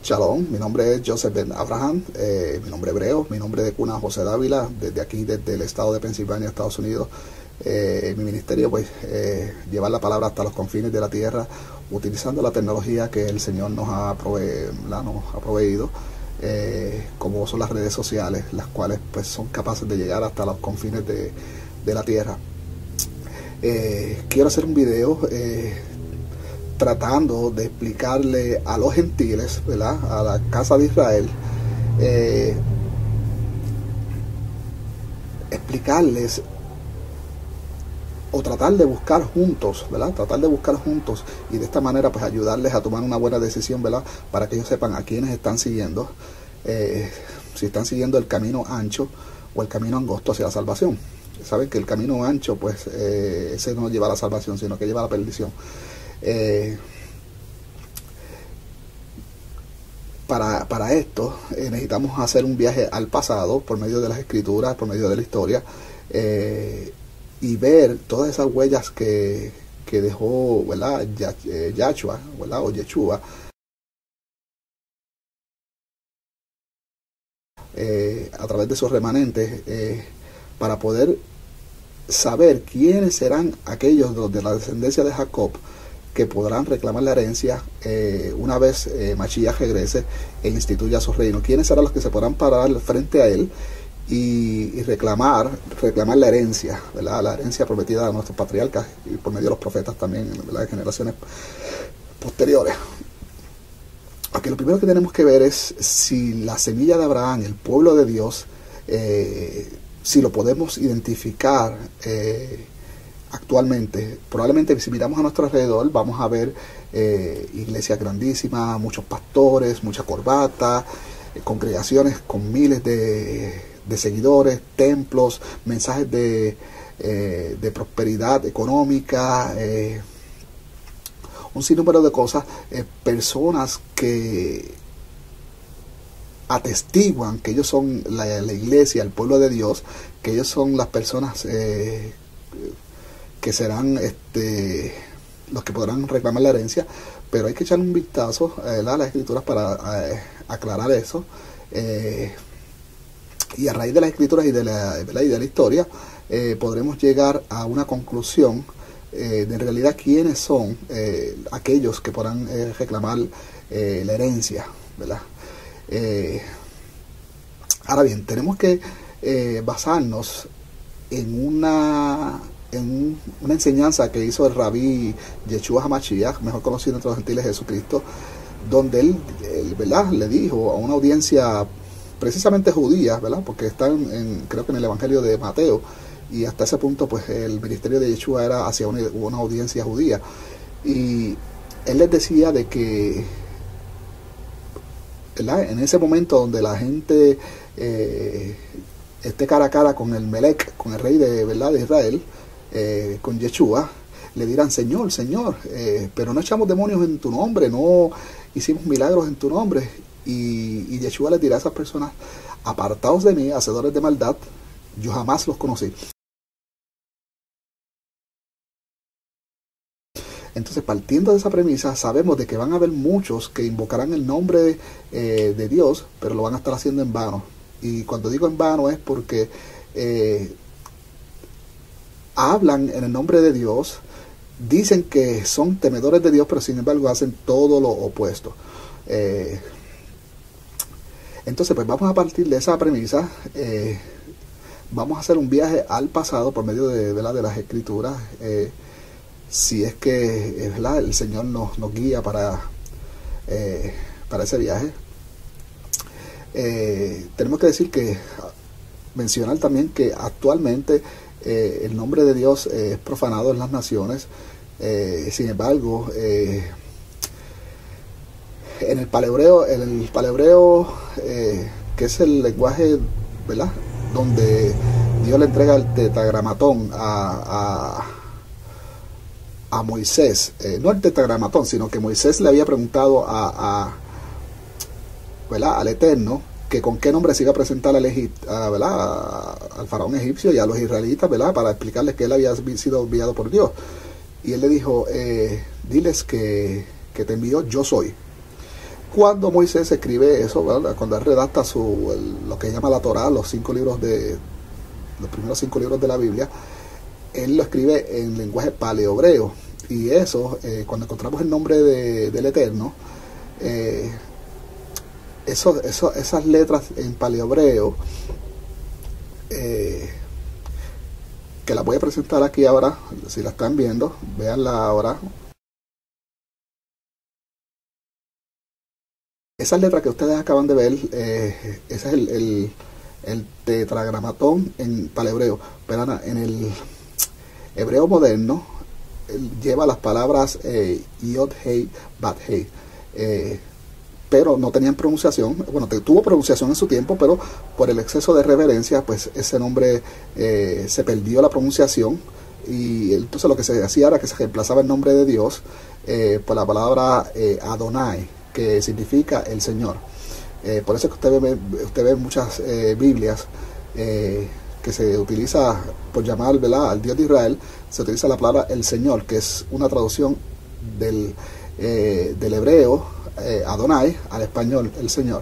Shalom, mi nombre es Joseph Ben Abraham, mi nombre hebreo, mi nombre de cuna José Dávila, desde aquí, desde el estado de Pensilvania, Estados Unidos. Mi ministerio, pues, llevar la palabra hasta los confines de la tierra, utilizando la tecnología que el Señor nos ha proveído, como son las redes sociales, las cuales pues son capaces de llegar hasta los confines de la tierra. Quiero hacer un video tratando de explicarle a los gentiles, ¿verdad?, a la casa de Israel, explicarles o tratar de buscar juntos, ¿verdad? Tratar de buscar juntos y de esta manera pues ayudarles a tomar una buena decisión, ¿verdad? Para que ellos sepan a quiénes están siguiendo, si están siguiendo el camino ancho o el camino angosto hacia la salvación. Saben que el camino ancho pues ese no lleva a la salvación, sino que lleva a la perdición. Para esto necesitamos hacer un viaje al pasado por medio de las escrituras, por medio de la historia, y ver todas esas huellas que dejó, ¿verdad?, Yahshua, ¿verdad?, o Yeshua, a través de esos remanentes, para poder saber quiénes serán aquellos de la descendencia de Jacob que podrán reclamar la herencia una vez Mashiach regrese e instituya su reino. ¿Quiénes serán los que se podrán parar frente a él y reclamar la herencia, ¿verdad?, la herencia prometida a nuestros patriarcas y por medio de los profetas también, ¿verdad?, de generaciones posteriores? Aquí lo primero que tenemos que ver es si la semilla de Abraham, el pueblo de Dios, si lo podemos identificar actualmente. Probablemente si miramos a nuestro alrededor vamos a ver iglesias grandísimas, muchos pastores, mucha corbata, congregaciones con miles de seguidores, templos, mensajes de prosperidad económica, un sinnúmero de cosas, personas que atestiguan que ellos son la iglesia, el pueblo de Dios, que ellos son las personas que serán los que podrán reclamar la herencia. Pero hay que echar un vistazo a las escrituras para aclarar eso, y a raíz de las escrituras y de la historia podremos llegar a una conclusión de en realidad quiénes son aquellos que podrán reclamar la herencia, ¿verdad? Ahora bien, tenemos que basarnos en una enseñanza que hizo el rabí Yeshua HaMashiach, mejor conocido entre los gentiles Jesucristo, donde él, ¿verdad?, le dijo a una audiencia precisamente judía, ¿verdad?, porque están creo que en el Evangelio de Mateo, y hasta ese punto pues el ministerio de Yeshua era hacia una audiencia judía, y él les decía de que, ¿verdad?, en ese momento donde la gente esté cara a cara con el Melech, con el rey ¿verdad?, de Israel, con Yeshua, le dirán: Señor, Señor, pero no echamos demonios en tu nombre, no hicimos milagros en tu nombre. Y Yeshua les dirá a esas personas: apartaos de mí, hacedores de maldad, yo jamás los conocí. Entonces, partiendo de esa premisa, sabemos de que van a haber muchos que invocarán el nombre de Dios, pero lo van a estar haciendo en vano. Y cuando digo en vano es porque hablan en el nombre de Dios, dicen que son temedores de Dios, pero sin embargo hacen todo lo opuesto. Entonces, pues vamos a partir de esa premisa. Vamos a hacer un viaje al pasado por medio de las escrituras, si es que, ¿verdad?, el Señor nos guía para ese viaje. Tenemos que decir mencionar también que actualmente el nombre de Dios es profanado en las naciones. Sin embargo, en el paleohebreo, que es el lenguaje, ¿verdad?, donde Dios le entrega el tetragramatón a Moisés, no el tetragramatón, sino que Moisés le había preguntado ¿verdad?, al Eterno, que con qué nombre se iba a presentar al faraón egipcio y a los israelitas, ¿verdad?, para explicarles que él había sido enviado por Dios. Y él le dijo: diles que te envío yo soy. Cuando Moisés escribe eso, ¿verdad? Cuando él redacta lo que llama la Torá, los primeros 5 libros de la Biblia, él lo escribe en lenguaje paleohebreo. Y eso, cuando encontramos el nombre del Eterno, esas letras en paleohebreo, que las voy a presentar aquí ahora, si la están viendo, véanla ahora. Esas letras que ustedes acaban de ver, ese es el tetragramatón en paleohebreo. Pero en el hebreo moderno, lleva las palabras Yod Hei Bat Hei, pero no tenían pronunciación. Bueno, tuvo pronunciación en su tiempo, pero por el exceso de reverencia, pues ese nombre se perdió la pronunciación, y entonces lo que se hacía era que se reemplazaba el nombre de Dios por la palabra Adonai, que significa el Señor. Por eso es que usted ve muchas Biblias que se utiliza por llamar, ¿verdad?, al Dios de Israel, se utiliza la palabra el Señor, que es una traducción del hebreo Adonai al español el Señor.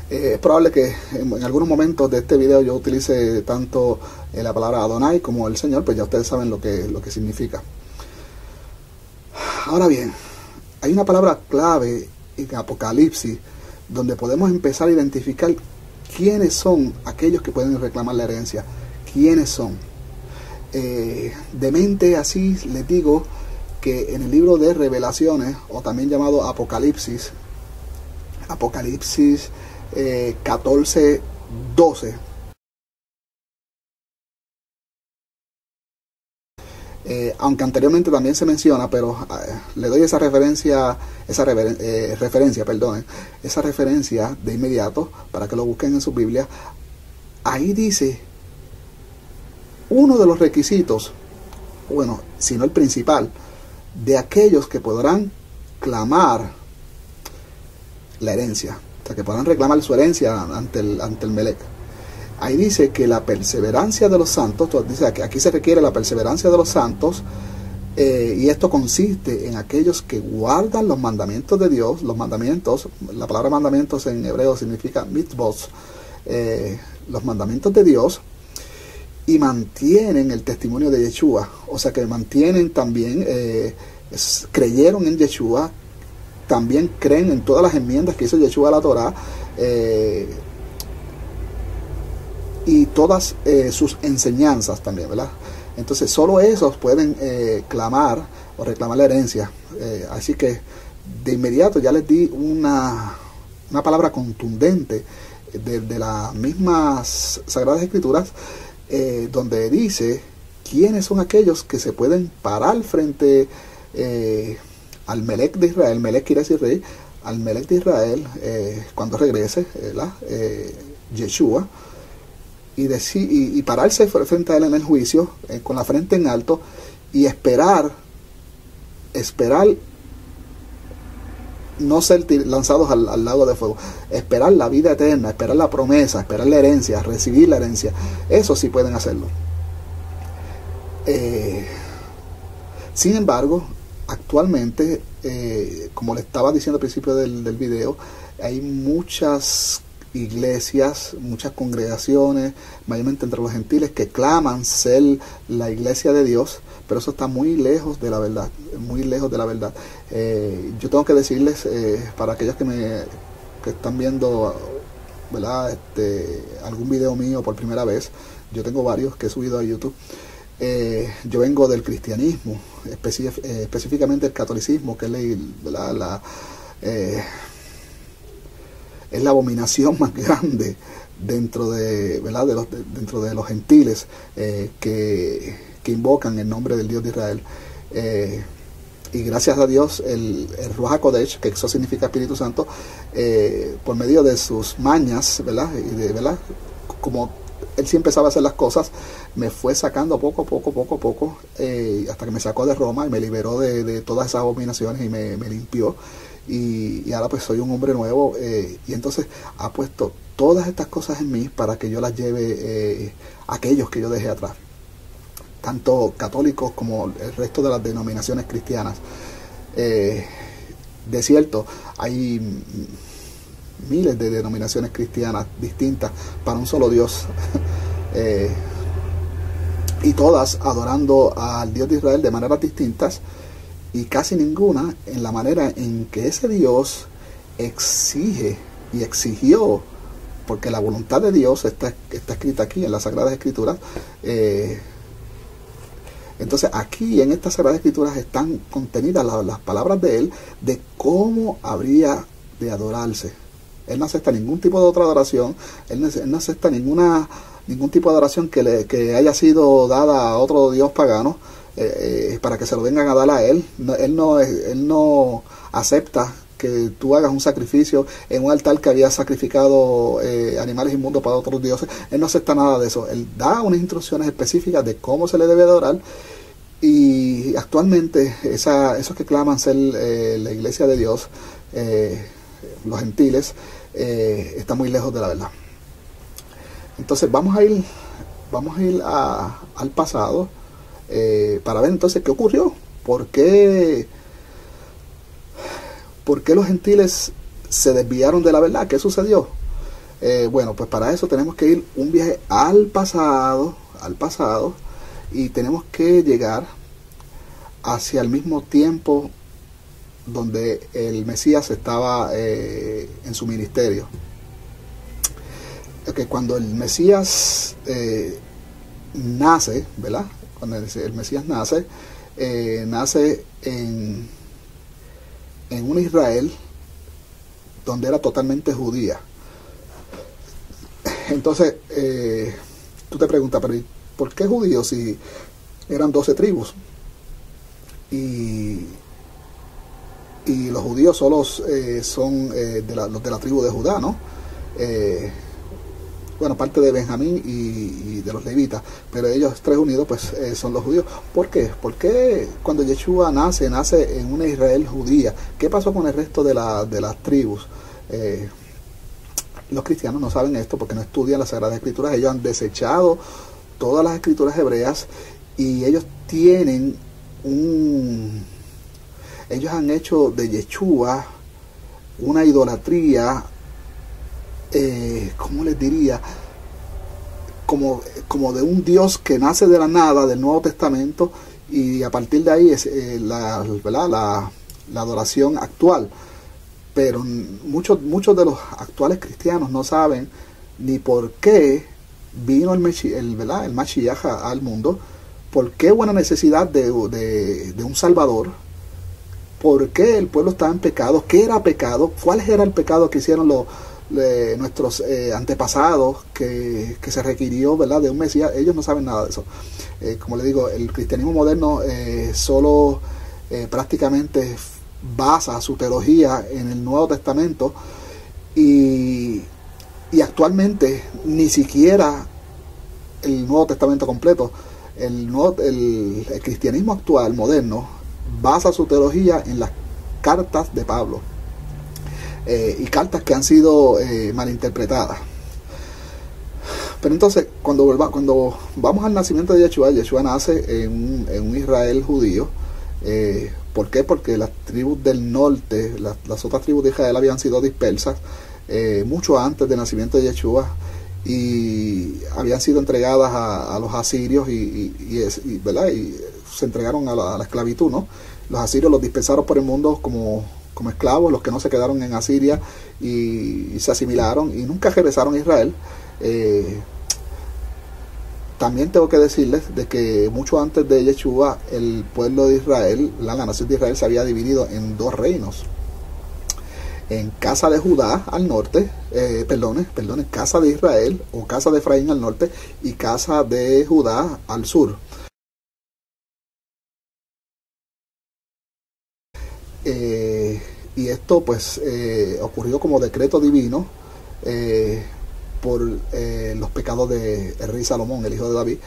Es probable que en algunos momentos de este video yo utilice tanto la palabra Adonai como el Señor, pues ya ustedes saben lo que significa. Ahora bien, hay una palabra clave en Apocalipsis donde podemos empezar a identificar quiénes son aquellos que pueden reclamar la herencia. ¿Quiénes son? De mente así les digo que en el libro de Revelaciones, o también llamado Apocalipsis 14:12, aunque anteriormente también se menciona, pero le doy esa referencia de inmediato para que lo busquen en su Biblia. Ahí dice uno de los requisitos, bueno, si no el principal, de aquellos que podrán clamar la herencia, o sea, que podrán reclamar su herencia ante el Melec. Ahí dice que la perseverancia de los santos, dice que aquí se requiere la perseverancia de los santos, y esto consiste en aquellos que guardan los mandamientos de Dios. Los mandamientos, la palabra mandamientos en hebreo significa mitzvot, los mandamientos de Dios, y mantienen el testimonio de Yeshua, o sea que mantienen también, creyeron en Yeshua, también creen en todas las enmiendas que hizo Yeshua a la Torá, y todas sus enseñanzas también, ¿verdad? Entonces solo esos pueden clamar o reclamar la herencia. Así que de inmediato ya les di una palabra contundente de las mismas Sagradas Escrituras, donde dice quiénes son aquellos que se pueden parar frente al Melec de Israel. Melec quiere decir rey. Al Melec de Israel, cuando regrese, Yeshua, y pararse frente a él en el juicio, con la frente en alto, y esperar no ser lanzados al lago de fuego, esperar la vida eterna, esperar la promesa, esperar la herencia, recibir la herencia. Eso sí pueden hacerlo. Sin embargo, actualmente, como le estaba diciendo al principio del video, hay muchas iglesias, muchas congregaciones, mayormente entre los gentiles, que claman ser la iglesia de Dios, pero eso está muy lejos de la verdad, muy lejos de la verdad. Yo tengo que decirles, para aquellos que están viendo, ¿verdad?, algún video mío por primera vez, yo tengo varios que he subido a YouTube. Yo vengo del cristianismo, específicamente el catolicismo, que es la abominación más grande dentro de los gentiles, que invocan el nombre del Dios de Israel. Y gracias a Dios, el Ruach HaKodesh, que eso significa Espíritu Santo, por medio de sus mañas, ¿verdad?, como él siempre sabe hacer las cosas, me fue sacando poco a poco, hasta que me sacó de Roma y me liberó de todas esas abominaciones y me limpió. Y ahora pues soy un hombre nuevo, y entonces ha puesto todas estas cosas en mí para que yo las lleve a aquellos que yo dejé atrás, tanto católicos como el resto de las denominaciones cristianas. desierto hay miles de denominaciones cristianas distintas para un solo Dios, y todas adorando al Dios de Israel de maneras distintas, y casi ninguna en la manera en que ese Dios exige y exigió, porque la voluntad de Dios está escrita aquí en las Sagradas Escrituras. Entonces aquí en estas Sagradas Escrituras están contenidas las palabras de Él de cómo habría de adorarse. Él no acepta ningún tipo de otra adoración. Él no acepta ningún tipo de adoración que haya sido dada a otro dios pagano, para que se lo vengan a dar a Él. Él no acepta que tú hagas un sacrificio en un altar que había sacrificado animales inmundos para otros dioses. Él no acepta nada de eso. Él da unas instrucciones específicas de cómo se le debe adorar, y actualmente esos que claman ser la iglesia de Dios, los gentiles, están muy lejos de la verdad. Entonces vamos a ir al pasado, para ver entonces qué ocurrió, por qué los gentiles se desviaron de la verdad, qué sucedió. Bueno, pues para eso tenemos que ir un viaje al pasado, y tenemos que llegar hacia el mismo tiempo donde el Mesías estaba en su ministerio. Okay, cuando el Mesías nace, ¿verdad? Cuando el Mesías nace en un Israel donde era totalmente judía. Entonces, tú te preguntas, pero ¿por qué judíos si eran 12 tribus? Y los judíos solo son los de la tribu de Judá, ¿no? Bueno, parte de Benjamín y de los levitas, pero ellos tres unidos pues son los judíos. ¿Por qué? Porque cuando Yeshua nace en una Israel judía. ¿Qué pasó con el resto de las tribus? Los cristianos no saben esto porque no estudian las Sagradas Escrituras. Ellos han desechado todas las escrituras hebreas, y ellos han hecho de Yeshua una idolatría, ¿cómo les diría? Como de un Dios que nace de la nada, del Nuevo Testamento, y a partir de ahí es la adoración actual. Pero muchos de los actuales cristianos no saben ni por qué vino el Mashiach al mundo, por qué hubo una necesidad de un Salvador, por qué el pueblo estaba en pecado, qué era pecado, cuál era el pecado que hicieron nuestros antepasados, que se requirió, ¿verdad?, de un Mesías. Ellos no saben nada de eso. Como le digo, el cristianismo moderno solo prácticamente basa su teología en el Nuevo Testamento, y actualmente ni siquiera el Nuevo Testamento completo. El cristianismo actual, moderno, basa su teología en las cartas de Pablo, y cartas que han sido malinterpretadas. Pero entonces, cuando vamos al nacimiento de Yeshua, Yeshua nace en un Israel judío. ¿Por qué? Porque las tribus del norte, las otras tribus de Israel habían sido dispersas mucho antes del nacimiento de Yeshua, y habían sido entregadas a los asirios, ¿verdad? Y se entregaron a la esclavitud, ¿no? Los asirios los dispersaron por el mundo como esclavos. Los que no se quedaron en Asiria y se asimilaron y nunca regresaron a Israel. También tengo que decirles de que mucho antes de Yeshua, el pueblo de Israel, la nación de Israel, se había dividido en dos reinos. En casa de Judá al norte, casa de Israel o casa de Efraín al norte, y casa de Judá al sur. Y esto pues ocurrió como decreto divino por los pecados de el rey Salomón, el hijo de David,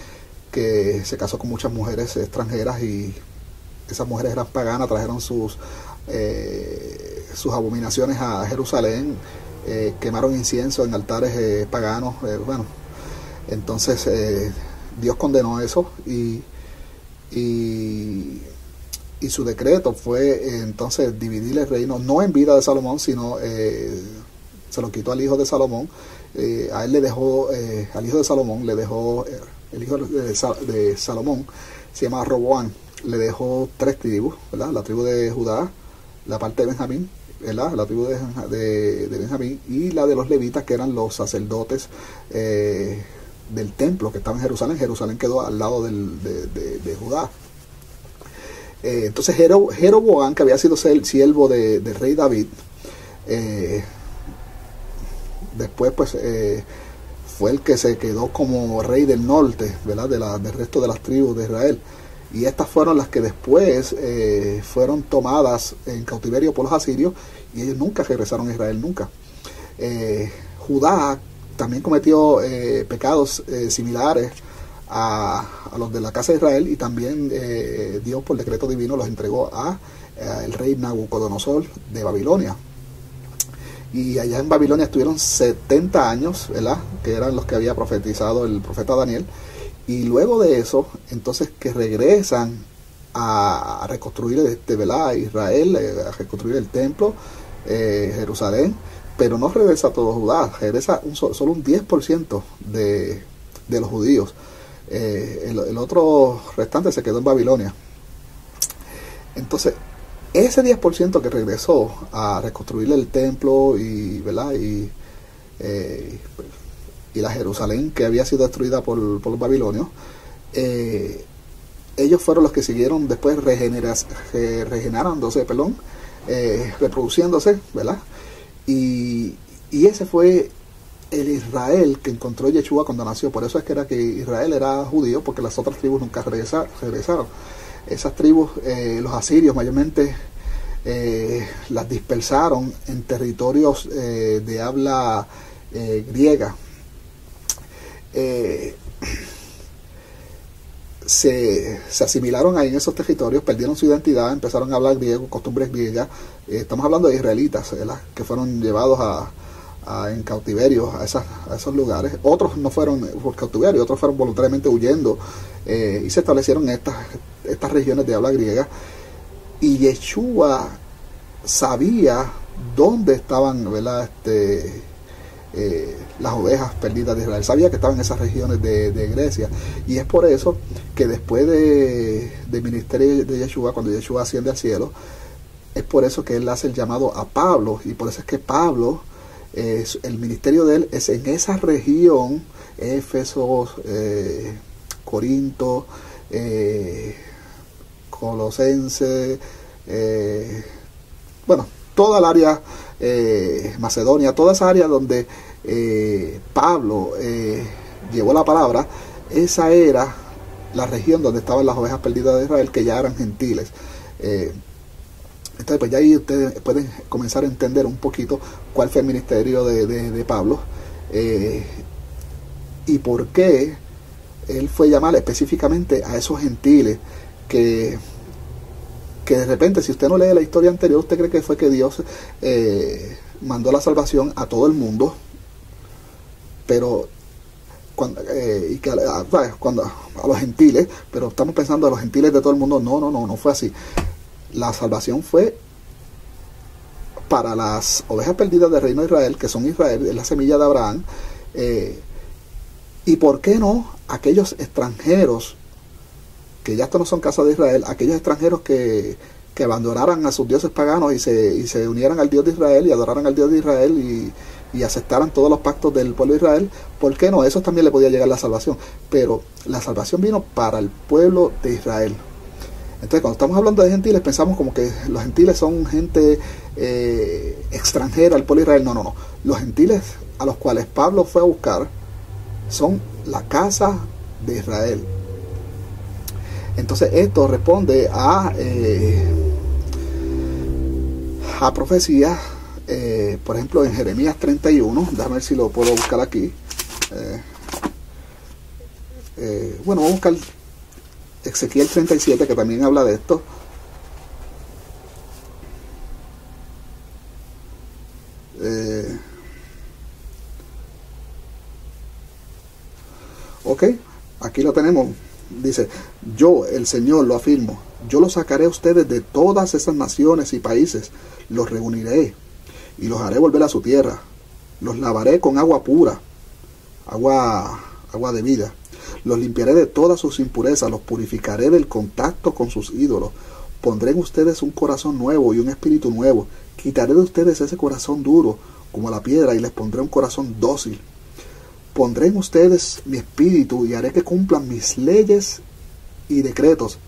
que se casó con muchas mujeres extranjeras, y esas mujeres eran paganas, trajeron sus abominaciones a Jerusalén, quemaron incienso en altares paganos. Bueno, entonces Dios condenó eso, y y su decreto fue entonces dividir el reino, no en vida de Salomón, sino se lo quitó al hijo de Salomón. A él le dejó, al hijo de Salomón le dejó, el hijo de Salomón se llama Roboam, le dejó 3 tribus, ¿verdad? La tribu de Judá, la parte de Benjamín, ¿verdad? La tribu de Benjamín, y la de los levitas, que eran los sacerdotes del templo que estaba en Jerusalén. Jerusalén quedó al lado de Judá. Entonces Jeroboam, que había sido el siervo del rey David, después pues fue el que se quedó como rey del norte, ¿verdad? Del resto de las tribus de Israel. Y estas fueron las que después fueron tomadas en cautiverio por los asirios, y ellos nunca regresaron a Israel, nunca. Judá también cometió pecados similares a los de la casa de Israel, y también Dios por decreto divino los entregó a el rey Nabucodonosor de Babilonia. Y allá en Babilonia estuvieron 70 años, ¿verdad? Que eran los que había profetizado el profeta Daniel. Y luego de eso, entonces que regresan a reconstruir ¿verdad? Israel, a reconstruir el templo, Jerusalén, pero no regresa todo Judá, regresa solo un 10% de los judíos. El otro restante se quedó en Babilonia. Entonces, ese 10% que regresó a reconstruir el templo y, ¿verdad? Y la Jerusalén que había sido destruida por los babilonios, ellos fueron los que siguieron después regenerándose, reproduciéndose, ¿verdad? Y ese fue el Israel que encontró Yeshua cuando nació. Por eso es que era que Israel era judío, porque las otras tribus nunca regresaron. Esas tribus, los asirios mayormente, las dispersaron en territorios de habla griega. Se asimilaron ahí en esos territorios, perdieron su identidad, empezaron a hablar griego, costumbres griegas. Estamos hablando de israelitas, ¿verdad? Que fueron llevados en cautiverio a esos lugares. Otros no fueron por cautiverio, otros fueron voluntariamente huyendo, y se establecieron en estas regiones de habla griega. Y Yeshua sabía dónde estaban, ¿verdad? Las ovejas perdidas de Israel. Sabía que estaban en esas regiones de Grecia, y es por eso que después del ministerio de Yeshua, cuando Yeshua asciende al cielo, es por eso que él hace el llamado a Pablo, y por eso es que Pablo, el ministerio de él es en esa región, Éfeso, Corinto, Colosense, bueno, toda el área, Macedonia, toda esa área donde Pablo llevó la palabra. Esa era la región donde estaban las ovejas perdidas de Israel, que ya eran gentiles. Entonces, pues ya ahí ustedes pueden comenzar a entender un poquito cuál fue el ministerio de Pablo, y por qué él fue llamar específicamente a esos gentiles que de repente, si usted no lee la historia anterior, usted cree que fue que Dios mandó la salvación a todo el mundo, pero cuando a los gentiles, pero estamos pensando a los gentiles de todo el mundo. No fue así. La salvación fue para las ovejas perdidas del reino de Israel, que son Israel, es la semilla de Abraham, y por qué no aquellos extranjeros que ya esto no son casa de Israel, aquellos extranjeros que abandonaran a sus dioses paganos y se unieran al Dios de Israel y adoraran al Dios de Israel y aceptaran todos los pactos del pueblo de Israel. ¿Por qué no? Eso también le podía llegar la salvación, pero la salvación vino para el pueblo de Israel. Entonces, cuando estamos hablando de gentiles, pensamos como que los gentiles son gente extranjera al pueblo de Israel. No. Los gentiles a los cuales Pablo fue a buscar son la casa de Israel. Entonces, esto responde a profecías, por ejemplo, en Jeremías 31. Déjame ver si lo puedo buscar aquí. Bueno, vamos a buscar Ezequiel 37, que también habla de esto. Ok, aquí lo tenemos. Dice: yo, el Señor, lo afirmo, yo los sacaré a ustedes de todas esas naciones y países, los reuniré y los haré volver a su tierra. Los lavaré con agua pura, agua de vida. Los limpiaré de todas sus impurezas, los purificaré del contacto con sus ídolos. Pondré en ustedes un corazón nuevo y un espíritu nuevo. Quitaré de ustedes ese corazón duro como la piedra y les pondré un corazón dócil. Pondré en ustedes mi espíritu y haré que cumplan mis leyes y decretos.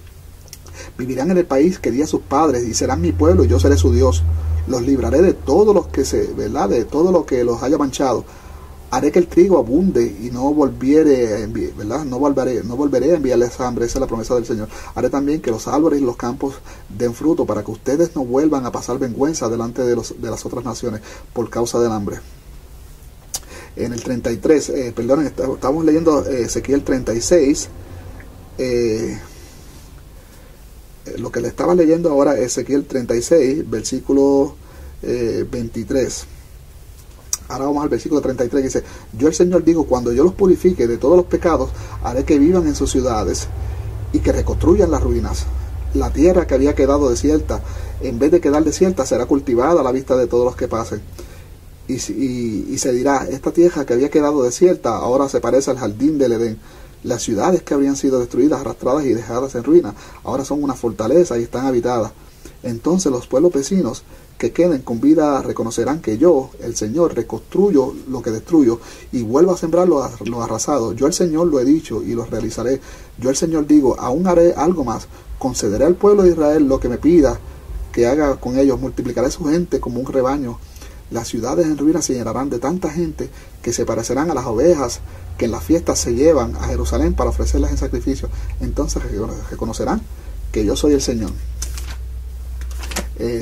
Vivirán en el país que di a sus padres y serán mi pueblo y yo seré su Dios. Los libraré de todos los que de todo lo que los haya manchado. Haré que el trigo abunde y no volveré a enviarles hambre. Esa es la promesa del Señor. Haré también que los árboles y los campos den fruto para que ustedes no vuelvan a pasar vergüenza delante de las otras naciones por causa del hambre. En el 33, estamos leyendo Ezequiel 36. Lo que le estaba leyendo ahora es Ezequiel 36, versículo 23. Ahora vamos al versículo 33, que dice: yo el Señor digo, cuando yo los purifique de todos los pecados, haré que vivan en sus ciudades y que reconstruyan las ruinas. La tierra que había quedado desierta, en vez de quedar desierta, será cultivada a la vista de todos los que pasen. Y se dirá: esta tierra que había quedado desierta ahora se parece al jardín del Edén. Las ciudades que habrían sido destruidas, arrastradas y dejadas en ruina, ahora son una fortaleza y están habitadas. Entonces los pueblos vecinos que queden con vida reconocerán que yo, el Señor, reconstruyo lo que destruyo y vuelvo a sembrar lo arrasado. Yo el Señor lo he dicho y lo realizaré. Yo el Señor digo: aún haré algo más. Concederé al pueblo de Israel lo que me pida que haga con ellos. Multiplicaré su gente como un rebaño. Las ciudades en ruinas se llenarán de tanta gente que se parecerán a las ovejas que en las fiestas se llevan a Jerusalén para ofrecerlas en sacrificio. Entonces reconocerán que yo soy el Señor.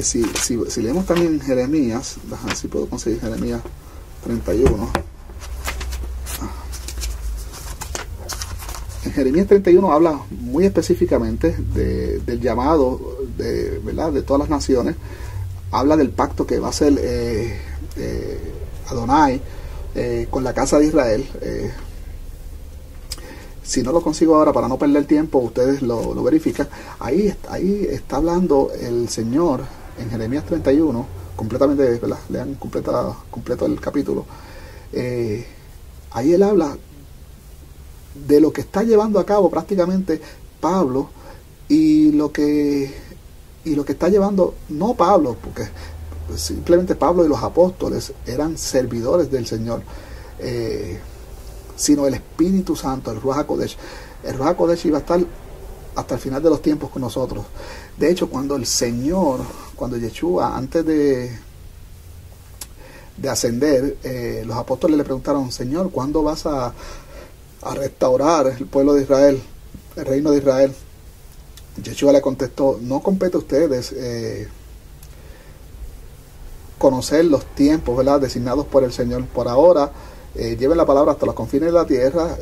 Si leemos también Jeremías, a ver si puedo conseguir Jeremías 31. En Jeremías 31 habla muy específicamente del llamado de todas las naciones. Habla del pacto que va a hacer Adonai con la casa de Israel. Si no lo consigo ahora, para no perder tiempo, ustedes lo verifican. Ahí está hablando el Señor en Jeremías 31, completamente, ¿verdad? Lean completo el capítulo. Ahí él habla de lo que está llevando a cabo prácticamente Pablo y lo que está llevando, no Pablo, porque simplemente Pablo y los apóstoles eran servidores del Señor, sino el Espíritu Santo, el Ruach HaKodesh. El Ruach HaKodesh iba a estar hasta el final de los tiempos con nosotros. De hecho, cuando Yeshua, antes de ascender, los apóstoles le preguntaron: Señor, ¿cuándo vas a restaurar el pueblo de Israel, el reino de Israel? Yeshua le contestó: no compete a ustedes conocer los tiempos, ¿verdad?, designados por el Señor. Por ahora, lleven la palabra hasta los confines de la tierra,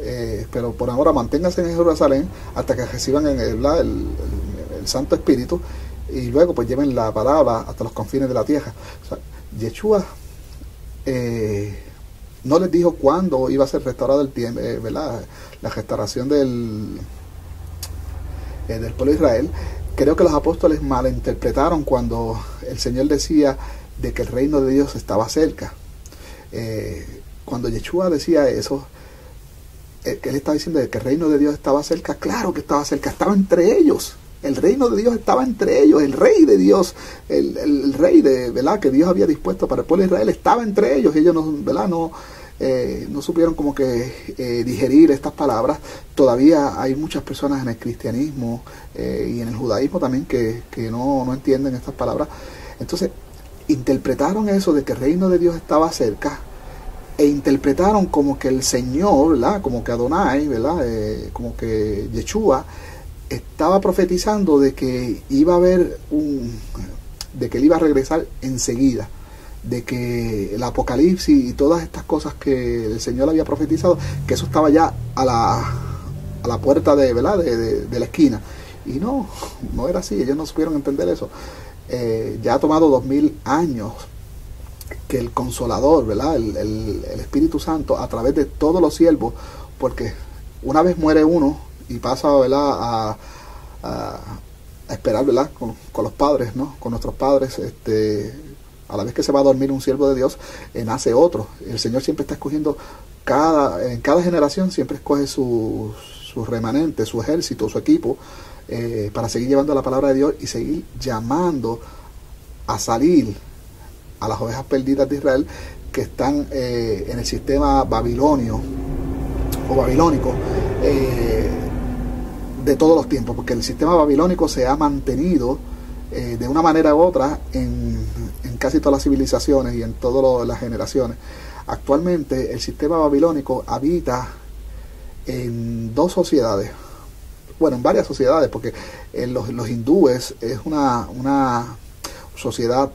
pero por ahora manténganse en Jerusalén hasta que reciban el Santo Espíritu, y luego pues lleven la palabra hasta los confines de la tierra. O sea, Yeshua no les dijo cuándo iba a ser restaurado el tiempo, ¿verdad?, la restauración del pueblo de Israel. Creo que los apóstoles malinterpretaron cuando el Señor decía de que el reino de Dios estaba cerca. Cuando Yeshua decía eso, que él estaba diciendo de que el reino de Dios estaba cerca. Claro que estaba cerca, estaba entre ellos. El reino de Dios estaba entre ellos. El rey de Dios, el rey ¿verdad?, que Dios había dispuesto para el pueblo de Israel, estaba entre ellos. Ellos no supieron como que digerir estas palabras. Todavía hay muchas personas en el cristianismo y en el judaísmo también que no entienden estas palabras. Entonces interpretaron eso de que el reino de Dios estaba cerca, e interpretaron como que el Señor, ¿verdad?, como que Adonai, ¿verdad?, como que Yeshua estaba profetizando de que iba a haber de que él iba a regresar enseguida, de que el Apocalipsis y todas estas cosas que el Señor había profetizado, que eso estaba ya a la puerta de la esquina. Y no era así. Ellos no supieron entender eso. Ya ha tomado 2000 años que el Consolador, ¿verdad?, el Espíritu Santo, a través de todos los siervos, porque una vez muere uno y pasa, ¿verdad?, esperar, ¿verdad? Con los padres, ¿no? Con nuestros padres, a la vez que se va a dormir un siervo de Dios, nace otro. El Señor siempre está escogiendo, en cada generación siempre escoge su remanente, su ejército, su equipo, para seguir llevando la palabra de Dios y seguir llamando a salir a las ovejas perdidas de Israel que están en el sistema babilonio o babilónico de todos los tiempos, porque el sistema babilónico se ha mantenido de una manera u otra en casi todas las civilizaciones y en todas las generaciones. Actualmente el sistema babilónico habita en dos sociedades, bueno, en varias sociedades, porque los hindúes es una sociedad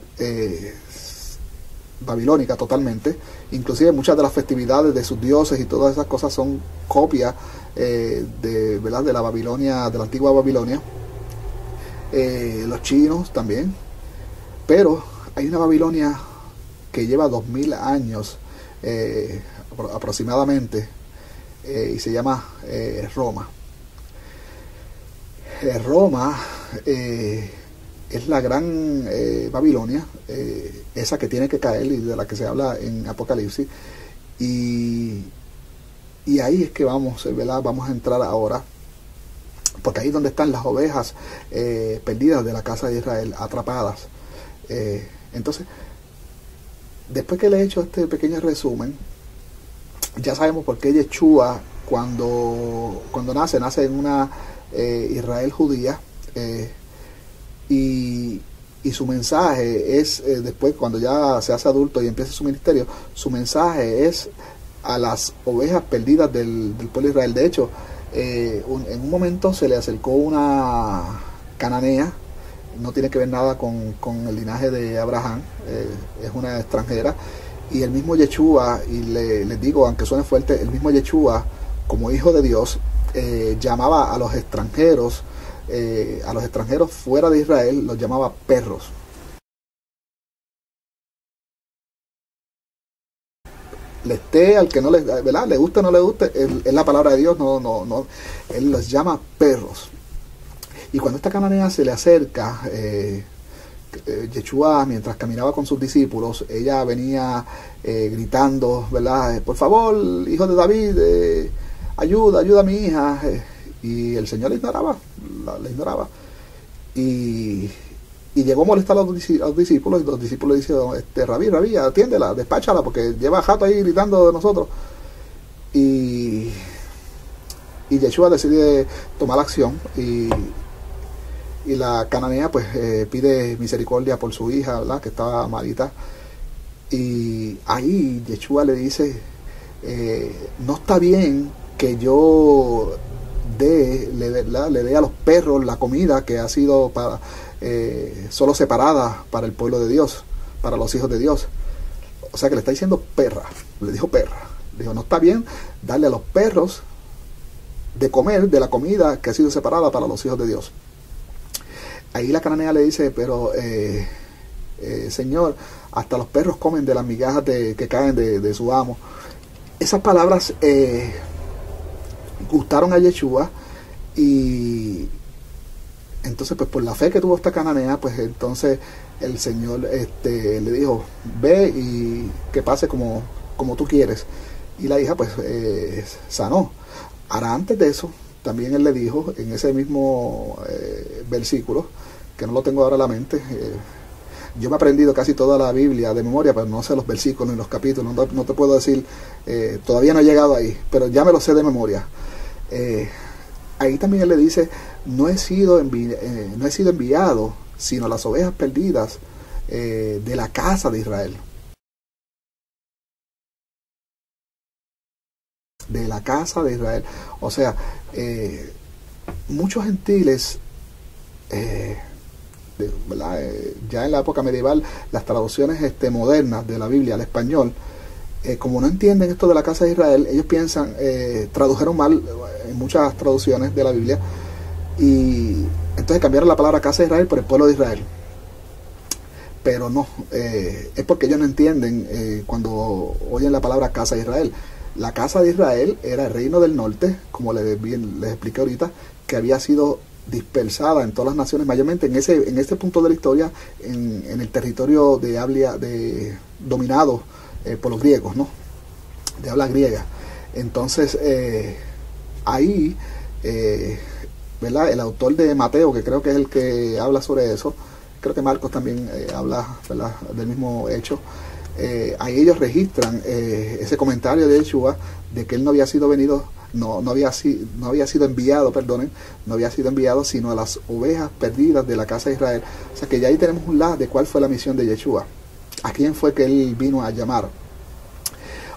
babilónica totalmente. Inclusive muchas de las festividades de sus dioses y todas esas cosas son copias ¿verdad? De la Babilonia, de la antigua Babilonia. Los chinos también, pero hay una Babilonia que lleva 2000 años aproximadamente, y se llama Roma. Roma es la gran Babilonia, esa que tiene que caer y de la que se habla en Apocalipsis, y ahí es que vamos, ¿verdad? Vamos a entrar ahora, porque ahí es donde están las ovejas perdidas de la casa de Israel, atrapadas. Entonces, después que le he hecho este pequeño resumen, ya sabemos por qué Yeshua cuando nace en una Israel judía, y su mensaje es, después cuando ya se hace adulto y empieza su ministerio, su mensaje es a las ovejas perdidas del pueblo de Israel. De hecho, en un momento se le acercó una cananea, no tiene que ver nada con el linaje de Abraham, es una extranjera, y el mismo Yeshua, y les digo, aunque suene fuerte, el mismo Yeshua, como hijo de Dios, llamaba a los extranjeros fuera de Israel, los llamaba perros. Le esté al que no le, ¿verdad? Le guste o no le guste, es la palabra de Dios, no, él los llama perros. Y cuando esta cananea se le acerca, Yeshua, mientras caminaba con sus discípulos, ella venía gritando, ¿verdad? Por favor, hijo de David, ayuda a mi hija. Y el Señor la ignoraba. Y llegó a molestar a los discípulos, y los discípulos le dicen, Rabí, atiéndela, despáchala, porque lleva jato ahí gritando de nosotros. Y Yeshua decide tomar acción, y la cananea pues pide misericordia por su hija, ¿verdad? Que estaba malita. Y ahí Yeshua le dice, no está bien que yo le dé a los perros la comida que ha sido solo separada para el pueblo de Dios, para los hijos de Dios. O sea que le está diciendo perra, le dijo perra. Le dijo, no está bien darle a los perros de comer de la comida que ha sido separada para los hijos de Dios. Ahí la cananea le dice, pero Señor, hasta los perros comen de las migajas que caen de su amo. Esas palabras gustaron a Yeshua, y entonces pues por la fe que tuvo esta cananea, pues entonces el Señor le dijo, ve y que pase como tú quieres. Y la hija pues sanó. Ahora, antes de eso, también él le dijo, en ese mismo versículo, que no lo tengo ahora en la mente, yo me he aprendido casi toda la Biblia de memoria, pero no sé los versículos ni los capítulos, no te puedo decir, todavía no he llegado ahí, pero ya me lo sé de memoria. Ahí también él le dice, no he sido enviado, sino las ovejas perdidas de la casa de Israel. De la casa de Israel. O sea, muchos gentiles, ¿verdad? Ya en la época medieval, las traducciones modernas de la Biblia al español, como no entienden esto de la casa de Israel, ellos piensan, tradujeron mal en muchas traducciones de la Biblia, y entonces cambiaron la palabra casa de Israel por el pueblo de Israel. Pero no, es porque ellos no entienden cuando oyen la palabra casa de Israel. La casa de Israel era el reino del norte, como les expliqué ahorita, que había sido dispersada en todas las naciones, mayormente en ese punto de la historia, en el territorio dominado por los griegos, ¿no? De habla griega. Entonces, ahí, ¿verdad? El autor de Mateo, que creo que es el que habla sobre eso, creo que Marcos también habla, ¿verdad?, del mismo hecho. Ahí ellos registran ese comentario de Yeshua de que él no había sido enviado, no había sido enviado sino a las ovejas perdidas de la casa de Israel. O sea que ya ahí tenemos un lado de cuál fue la misión de Yeshua, a quién fue que él vino a llamar.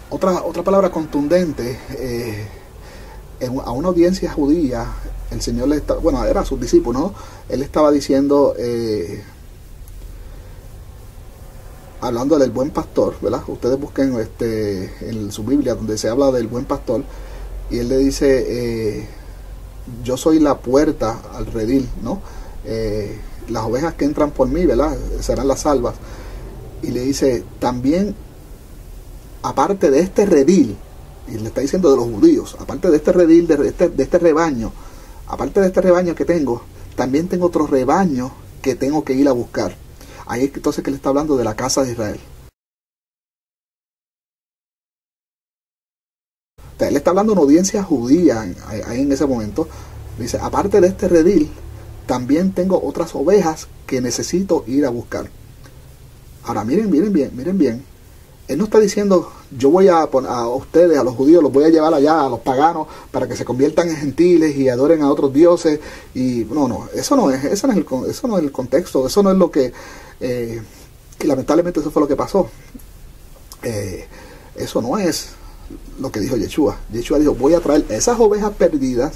Otra palabra contundente, a una audiencia judía, el Señor era sus discípulos, ¿no? Él estaba diciendo, hablando del buen pastor, ¿verdad? Ustedes busquen en su Biblia donde se habla del buen pastor, y él le dice, yo soy la puerta al redil, ¿no? Las ovejas que entran por mí, ¿verdad?, serán las salvas. Y le dice, también, aparte de este redil, y le está diciendo de los judíos, aparte de este redil, de este rebaño, aparte de este rebaño que tengo, también tengo otro rebaño que tengo que ir a buscar. Ahí es entonces que le está hablando de la casa de Israel. O sea, él está hablando de una audiencia judía ahí en ese momento. Dice, aparte de este redil, también tengo otras ovejas que necesito ir a buscar. Ahora, miren bien. Él no está diciendo, yo voy a ustedes, a los judíos, los voy a llevar allá, a los paganos, para que se conviertan en gentiles y adoren a otros dioses. Y no, eso no es el contexto, eso no es lo que lamentablemente eso fue lo que pasó. Eso no es lo que dijo Yeshua. Yeshua dijo, voy a traer esas ovejas perdidas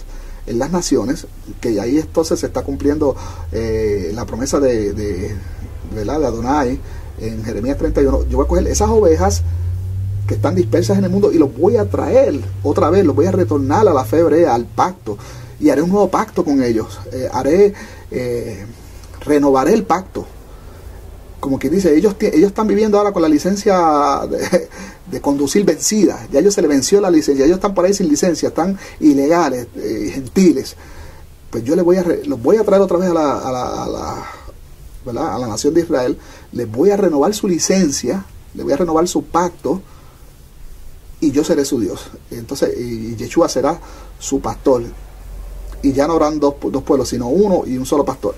en las naciones, que ahí entonces se está cumpliendo la promesa de Adonai en Jeremías 31. Yo voy a coger esas ovejas que están dispersas en el mundo y los voy a traer otra vez, los voy a retornar a la fe hebrea, al pacto, y haré un nuevo pacto con ellos. Renovaré el pacto. Como que dice, ellos están viviendo ahora con la licencia de conducir vencida. Ya a ellos se les venció la licencia, ellos están por ahí sin licencia, están ilegales, gentiles. Pues yo los voy a traer otra vez a la nación de Israel, les voy a renovar su licencia, les voy a renovar su pacto, y yo seré su Dios. Entonces, y Yeshua será su pastor, y ya no habrán dos pueblos, sino uno y un solo pastor.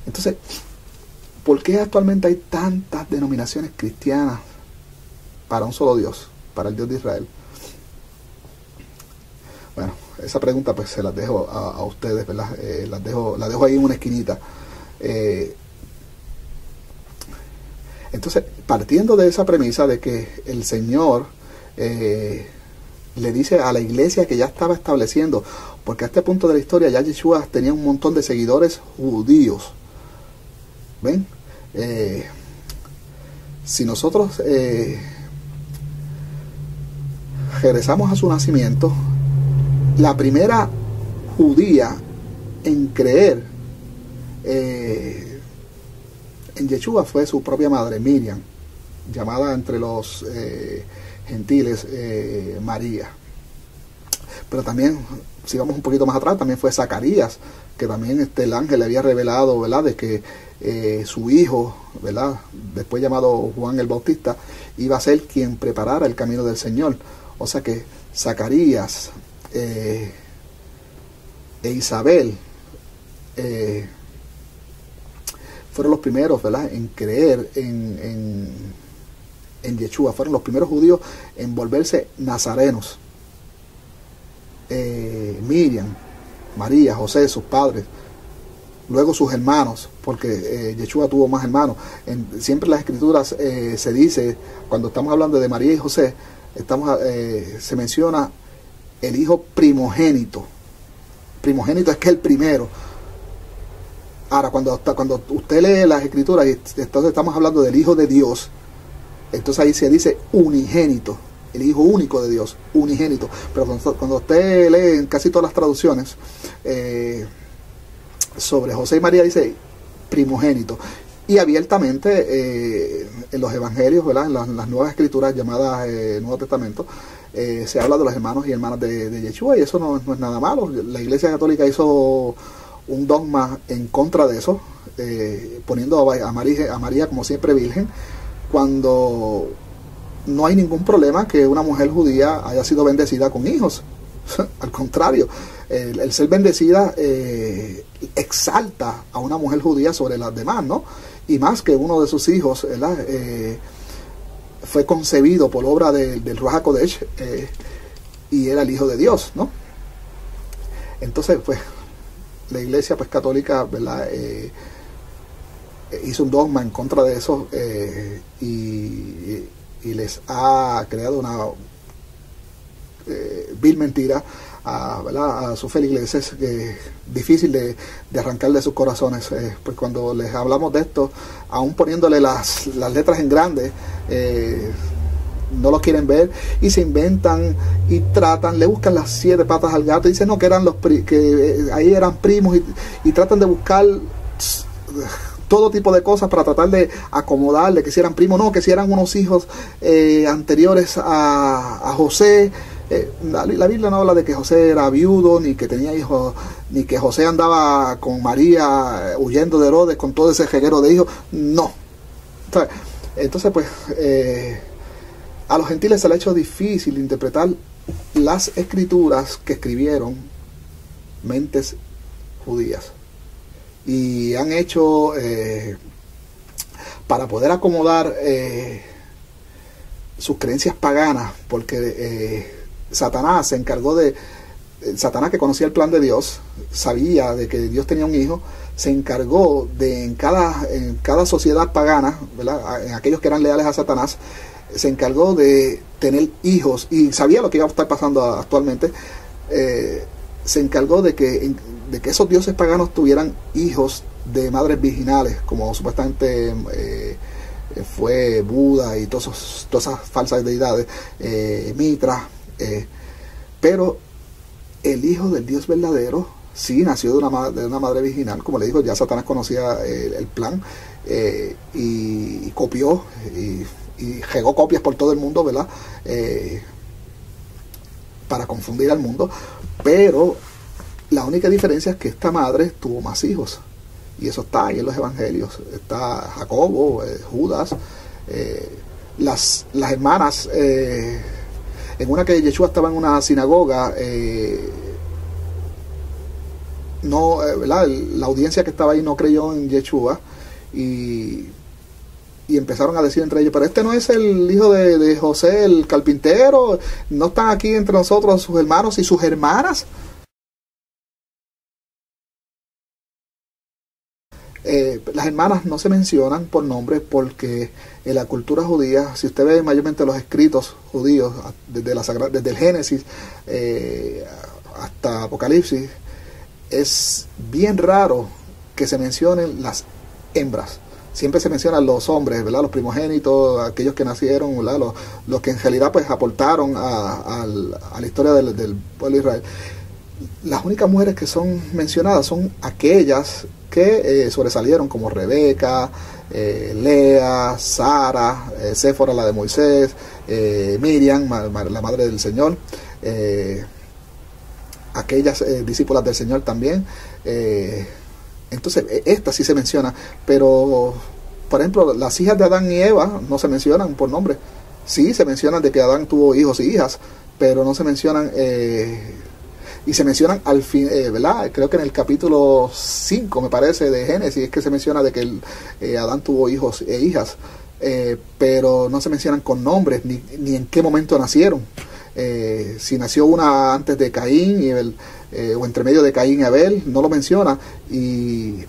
Entonces, ¿por qué actualmente hay tantas denominaciones cristianas para un solo Dios, para el Dios de Israel? Bueno, esa pregunta pues se las dejo a ustedes, ¿verdad? La dejo ahí en una esquinita. Entonces, partiendo de esa premisa de que el Señor le dice a la iglesia que ya estaba estableciendo, porque a este punto de la historia ya Yeshua tenía un montón de seguidores judíos. ¿Ven? Si nosotros regresamos a su nacimiento, la primera judía en creer en Yeshua fue su propia madre, Miriam, llamada entre los gentiles María. Pero también, si vamos un poquito más atrás, también fue Zacarías, que también el ángel le había revelado, ¿verdad?, de que su hijo, ¿verdad?, después llamado Juan el Bautista, iba a ser quien preparara el camino del Señor. O sea que Zacarías e Isabel fueron los primeros, ¿verdad?, en creer en Yeshua. Fueron los primeros judíos en volverse nazarenos. Miriam, María, José, sus padres, luego sus hermanos, porque Yeshua tuvo más hermanos. Siempre en las escrituras se dice, cuando estamos hablando de María y José, se menciona el hijo primogénito. Primogénito es que es el primero. Ahora, cuando usted lee las escrituras, entonces estamos hablando del Hijo de Dios, entonces ahí se dice unigénito, el Hijo único de Dios, unigénito. Pero cuando usted lee en casi todas las traducciones sobre José y María, dice primogénito. Y abiertamente en los evangelios, ¿verdad?, en las nuevas escrituras llamadas Nuevo Testamento, se habla de los hermanos y hermanas de Yeshua, y eso no es nada malo. La Iglesia Católica hizo un dogma en contra de eso, poniendo a María como siempre virgen, cuando no hay ningún problema que una mujer judía haya sido bendecida con hijos. Al contrario, el ser bendecida exalta a una mujer judía sobre las demás, ¿no? Y más que uno de sus hijos, ¿verdad? Fue concebido por obra del Ruach HaKodesh, y era el Hijo de Dios, ¿no? Entonces, pues, la Iglesia pues católica, ¿verdad? Hizo un dogma en contra de eso, y les ha creado una vil mentira a sus feligreses, difícil de arrancar de sus corazones. Pues cuando les hablamos de esto, aún poniéndole las letras en grande, no lo quieren ver y se inventan y tratan, le buscan las 7 patas al gato y dicen no, que eran que ahí eran primos, y tratan de buscar todo tipo de cosas para tratar de acomodarle, que si eran primos, no, que si eran unos hijos anteriores a José. La Biblia no habla de que José era viudo, ni que tenía hijos, ni que José andaba con María huyendo de Herodes con todo ese reguero de hijos. No. Entonces, pues, a los gentiles se les ha hecho difícil interpretar las escrituras que escribieron mentes judías. Y han hecho, para poder acomodar sus creencias paganas, porque Satanás se encargó Satanás, que conocía el plan de Dios, sabía de que Dios tenía un hijo, se encargó de en cada sociedad pagana, ¿verdad? En aquellos que eran leales a Satanás, se encargó de tener hijos, y sabía lo que iba a estar pasando actualmente. Se encargó de que esos dioses paganos tuvieran hijos de madres virginales, como supuestamente fue Buda y todas esas falsas deidades, Mitra, pero el hijo del Dios verdadero sí nació de una madre virginal. Como le digo, ya Satanás conocía el plan, y copió y regó copias por todo el mundo, ¿verdad? Para confundir al mundo. Pero la única diferencia es que esta madre tuvo más hijos, y eso está ahí en los evangelios. Está Jacobo, Judas, las hermanas, en una que Yeshua estaba en una sinagoga, ¿verdad? La audiencia que estaba ahí no creyó en Yeshua, y empezaron a decir entre ellos, pero este no es el hijo de José el carpintero, no están aquí entre nosotros sus hermanos y sus hermanas. Las hermanas no se mencionan por nombre, porque en la cultura judía, si usted ve mayormente los escritos judíos, desde el Génesis hasta Apocalipsis, es bien raro que se mencionen las hembras. Siempre se mencionan los hombres, ¿verdad? Los primogénitos, aquellos que nacieron, ¿verdad? Los que en realidad pues aportaron a la historia del pueblo de Israel. Las únicas mujeres que son mencionadas son aquellas que sobresalieron, como Rebeca, Lea, Sara, Séfora, la de Moisés, Miriam, la madre del Señor, aquellas discípulas del Señor también. Entonces, esta sí se menciona, pero, por ejemplo, las hijas de Adán y Eva no se mencionan por nombre. Sí se mencionan de que Adán tuvo hijos y hijas, pero no se mencionan, y se mencionan al fin, ¿verdad? Creo que en el capítulo 5, me parece, de Génesis, es que se menciona de que Adán tuvo hijos e hijas, pero no se mencionan con nombres, ni en qué momento nacieron. Si nació una antes de Caín o entre medio de Caín y Abel, no lo menciona, y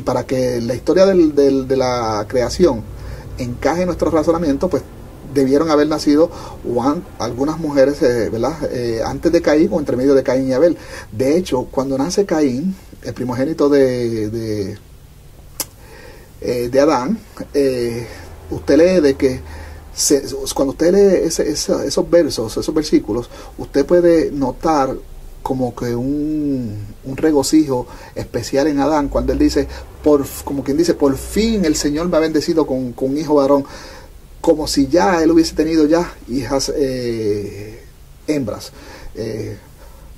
para que la historia de la creación encaje en nuestro razonamiento, pues debieron haber nacido algunas mujeres, ¿verdad? Antes de Caín o entre medio de Caín y Abel. De hecho, cuando nace Caín, el primogénito de Adán, usted lee de que cuando usted lee esos versos, esos versículos, usted puede notar como que un regocijo especial en Adán, cuando él dice, como quien dice, por fin el Señor me ha bendecido con un hijo varón, como si ya él hubiese tenido ya hijas hembras.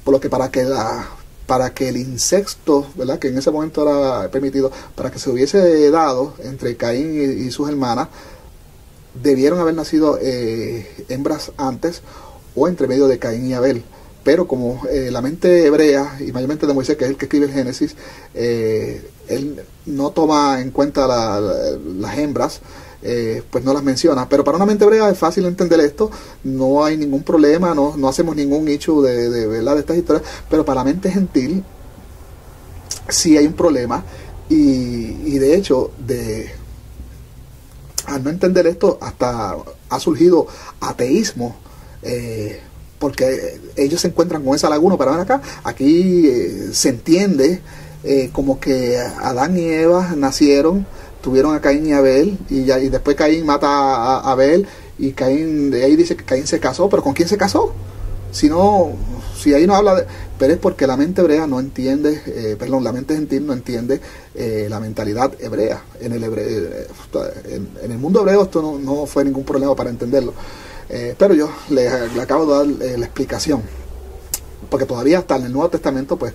Por lo que para para que el incesto, ¿verdad?, que en ese momento era permitido, para que se hubiese dado entre Caín y sus hermanas, debieron haber nacido hembras antes o entre medio de Caín y Abel. Pero como la mente hebrea, y mayormente de Moisés, que es el que escribe el Génesis, él no toma en cuenta las hembras, pues no las menciona. Pero para una mente hebrea es fácil entender esto, no hay ningún problema, no hacemos ningún hecho ¿verdad?, de estas historias. Pero para la mente gentil sí hay un problema, y de hecho, al no entender esto, hasta ha surgido ateísmo, porque ellos se encuentran con esa laguna. Para ver acá, aquí se entiende como que Adán y Eva nacieron, tuvieron a Caín y Abel, y después Caín mata a Abel, y Caín, de ahí dice que Caín se casó. ¿Pero con quién se casó? Si ahí no habla de... Pero es porque la mente hebrea no entiende, la mente gentil no entiende la mentalidad hebrea. En el mundo hebreo esto no fue ningún problema para entenderlo. Pero yo le acabo de dar la explicación, porque todavía hasta en el Nuevo Testamento, pues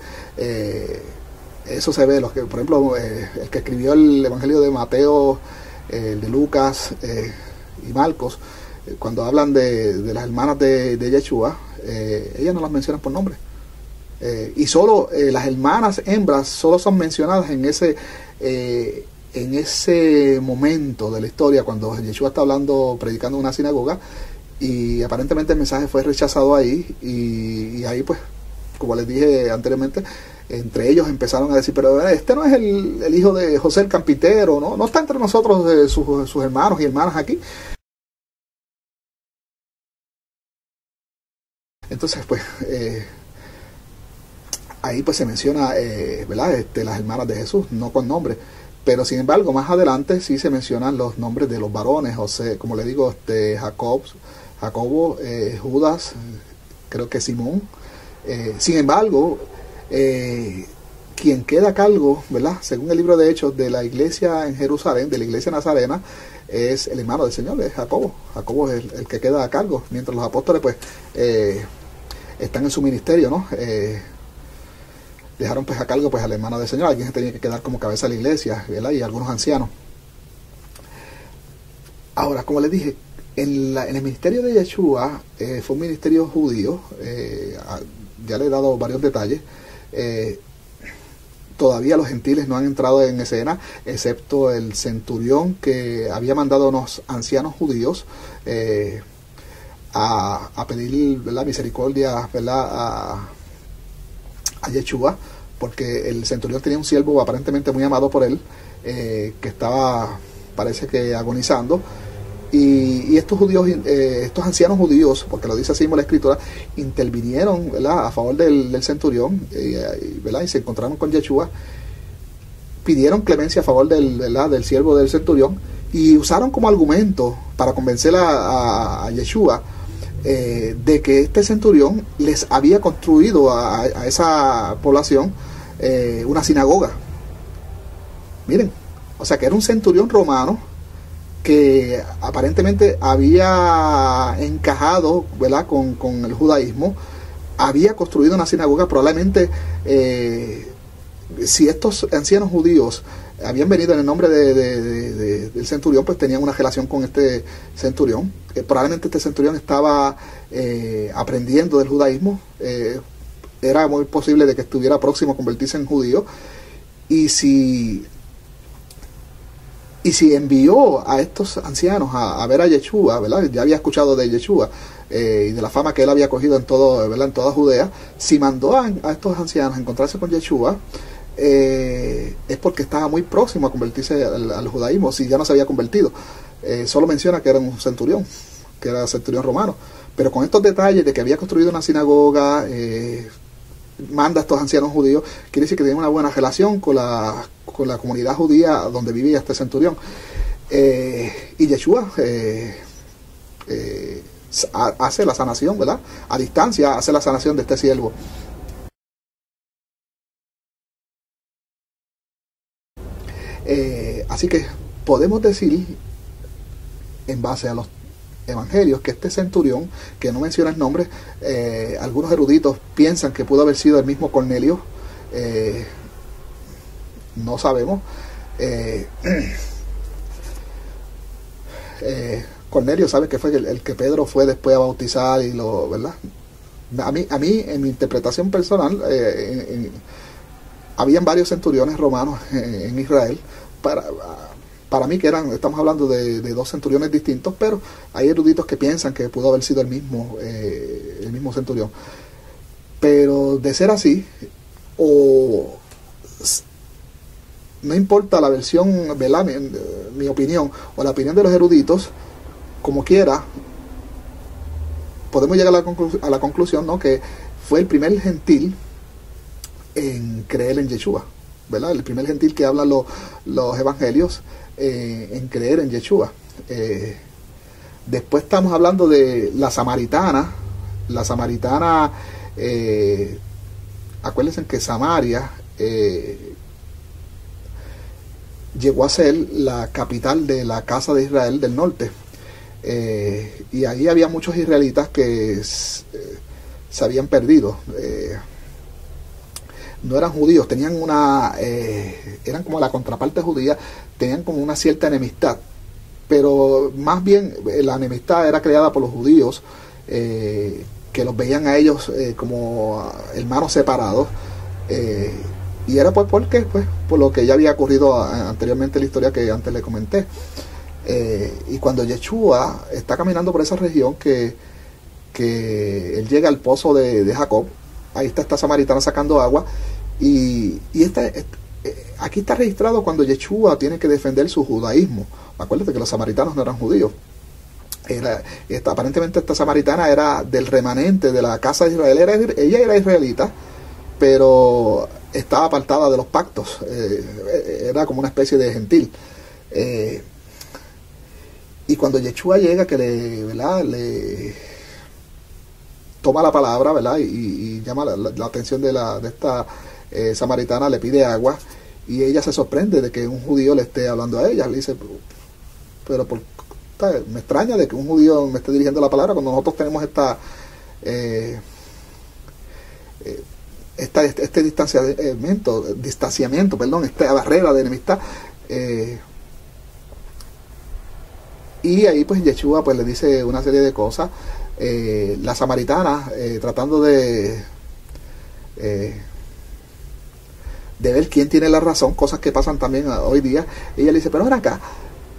eso se ve. Por ejemplo, el que escribió el Evangelio de Mateo, el de Lucas y Marcos, cuando hablan de las hermanas de Yeshua, ellas no las mencionan por nombre, y solo las hermanas hembras solo son mencionadas en ese momento de la historia, cuando Yeshua está predicando en una sinagoga, y aparentemente el mensaje fue rechazado ahí, y ahí, pues, como les dije anteriormente, entre ellos empezaron a decir: pero este no es el hijo de José el carpintero, no está entre nosotros sus hermanos y hermanas aquí. Entonces, pues, ahí pues se menciona, ¿verdad?, las hermanas de Jesús, no con nombre. Pero sin embargo, más adelante sí se mencionan los nombres de los varones, José, como le digo, Jacobo, Judas, creo que Simón. Sin embargo, quien queda a cargo, ¿verdad?, según el libro de Hechos, de la iglesia en Jerusalén, de la iglesia nazarena, es el hermano del Señor, es Jacobo. Jacobo es el que queda a cargo, mientras los apóstoles, pues, están en su ministerio, ¿no? Dejaron, pues, a cargo, pues, al hermano del Señor. Alguien tenía que quedar como cabeza de la iglesia, ¿verdad?, y algunos ancianos. Ahora, como les dije, en el ministerio de Yeshua fue un ministerio judío. Ya le he dado varios detalles. Todavía los gentiles no han entrado en escena, excepto el centurión que había mandado a unos ancianos judíos a pedir, ¿verdad?, misericordia, ¿verdad?, a Yeshua, porque el centurión tenía un siervo aparentemente muy amado por él, que estaba, parece que, agonizando. Y estos judíos, estos ancianos judíos, porque lo dice así mismo la escritura, intervinieron, ¿verdad?, a favor del centurión, ¿verdad?, y se encontraron con Yeshua, pidieron clemencia a favor del siervo del centurión, y usaron como argumento para convencer a Yeshua de que este centurión les había construido a esa población una sinagoga. Miren, o sea, que era un centurión romano que aparentemente había encajado, ¿verdad?, con el judaísmo, había construido una sinagoga. Probablemente, si estos ancianos judíos habían venido en el nombre del centurión, pues tenían una relación con este centurión. Probablemente este centurión estaba aprendiendo del judaísmo. Era muy posible de que estuviera próximo a convertirse en judío. Y si envió a estos ancianos a ver a Yeshua, ¿verdad?, ya había escuchado de Yeshua y de la fama que él había cogido en todo, ¿verdad?, en toda Judea. Si mandó a estos ancianos a encontrarse con Yeshua, es porque estaba muy próximo a convertirse al judaísmo, si ya no se había convertido. Solo menciona que era un centurión, que era centurión romano. Pero con estos detalles de que había construido una sinagoga, manda a estos ancianos judíos, quiere decir que tenía una buena relación con la comunidad judía donde vivía este centurión. Y Yeshua hace la sanación, ¿verdad?, a distancia, hace la sanación de este siervo. Así que podemos decir, en base a los evangelios, que este centurión, que no menciona el nombre, algunos eruditos piensan que pudo haber sido el mismo Cornelio, No sabemos. Cornelio sabe que fue el que Pedro fue después a bautizar y lo, ¿verdad? A mí en mi interpretación personal, habían varios centuriones romanos en Israel. Para mí que estamos hablando de dos centuriones distintos, pero hay eruditos que piensan que pudo haber sido el mismo centurión. Pero de ser así, o no importa la versión, ¿verdad? Mi opinión o la opinión de los eruditos, como quiera, podemos llegar a la conclusión, ¿no?, que fue el primer gentil en creer en Yeshua, ¿verdad? El primer gentil que hablan los evangelios en creer en Yeshua. Después estamos hablando de la samaritana. La samaritana, acuérdense que Samaria llegó a ser la capital de la casa de Israel del norte. Y ahí había muchos israelitas que se habían perdido. No eran judíos, tenían eran como la contraparte judía, tenían como una cierta enemistad, pero más bien la enemistad era creada por los judíos, que los veían a ellos como hermanos separados, y era pues por lo que ya había ocurrido anteriormente en la historia que antes le comenté. Y cuando Yeshua está caminando por esa región, que él llega al pozo de Jacob, ahí está esta samaritana sacando agua, y aquí está registrado cuando Yeshua tiene que defender su judaísmo. Acuérdate que los samaritanos no eran judíos. Aparentemente esta samaritana era del remanente de la casa de Israel. Ella era israelita, pero estaba apartada de los pactos. Era como una especie de gentil. Y cuando Yeshua llega, que le toma la palabra, ¿verdad? Y llama la atención de esta samaritana, le pide agua, y ella se sorprende de que un judío le esté hablando a ella. Le dice, pero me extraña de que un judío me esté dirigiendo la palabra cuando nosotros tenemos este distanciamiento, esta barrera de enemistad. Y ahí pues Yeshua pues le dice una serie de cosas. La samaritana, tratando de ver quién tiene la razón, cosas que pasan también hoy día, ella le dice, pero ven acá,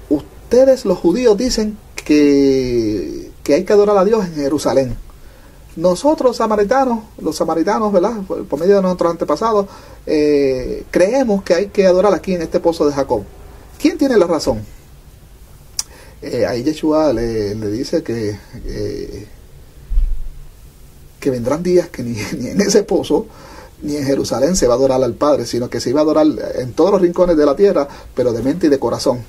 ustedes los judíos dicen que hay que adorar a Dios en Jerusalén. Nosotros los samaritanos, ¿verdad?, por medio de nuestros antepasados, creemos que hay que adorar aquí en este pozo de Jacob. ¿Quién tiene la razón? Ahí Yeshua le dice que vendrán días que ni en ese pozo ni en Jerusalén se va a adorar al Padre, sino que se iba a adorar en todos los rincones de la tierra, pero de mente y de corazón.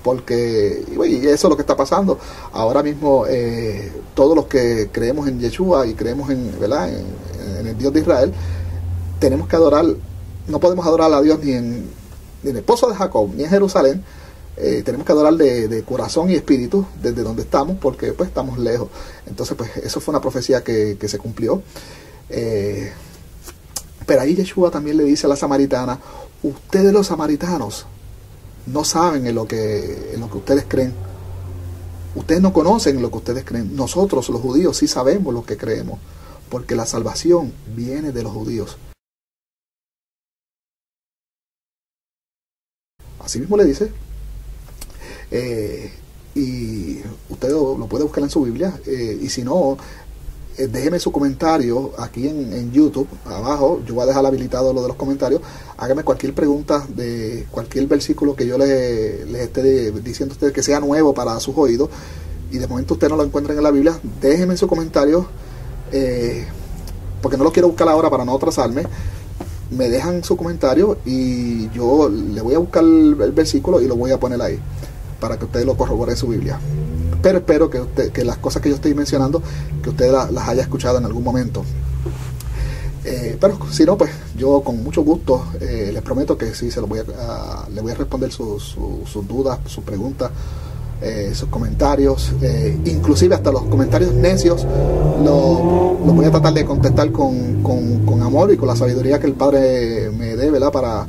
Porque y eso es lo que está pasando ahora mismo. Todos los que creemos en Yeshua y creemos ¿verdad?, en el Dios de Israel, tenemos que adorar. No podemos adorar a Dios ni en el pozo de Jacob ni en Jerusalén. Tenemos que adorar de corazón y espíritu desde donde estamos, porque pues estamos lejos. Entonces pues eso fue una profecía que se cumplió. Pero ahí Yeshua también le dice a la samaritana, ustedes los samaritanos no saben en lo que ustedes creen. Ustedes no conocen lo que ustedes creen. Nosotros los judíos sí sabemos lo que creemos, porque la salvación viene de los judíos. Así mismo le dice. Y usted lo puede buscar en su Biblia, y si no, déjeme su comentario aquí en YouTube abajo. Yo voy a dejar habilitado lo de los comentarios. Hágame cualquier pregunta de cualquier versículo que yo les esté diciendo a ustedes que sea nuevo para sus oídos, y de momento usted no lo encuentren en la Biblia. Déjeme su comentario, porque no lo quiero buscar ahora para no atrasarme. Me dejan su comentario y yo le voy a buscar el versículo y lo voy a poner ahí para que usted lo corrobore en su Biblia. Pero espero que las cosas que yo estoy mencionando, que usted las haya escuchado en algún momento. Pero si no, pues yo con mucho gusto les prometo que sí le voy a responder sus dudas, sus preguntas, sus comentarios, inclusive hasta los comentarios necios, los voy a tratar de contestar con amor y con la sabiduría que el Padre me dé, ¿verdad? Para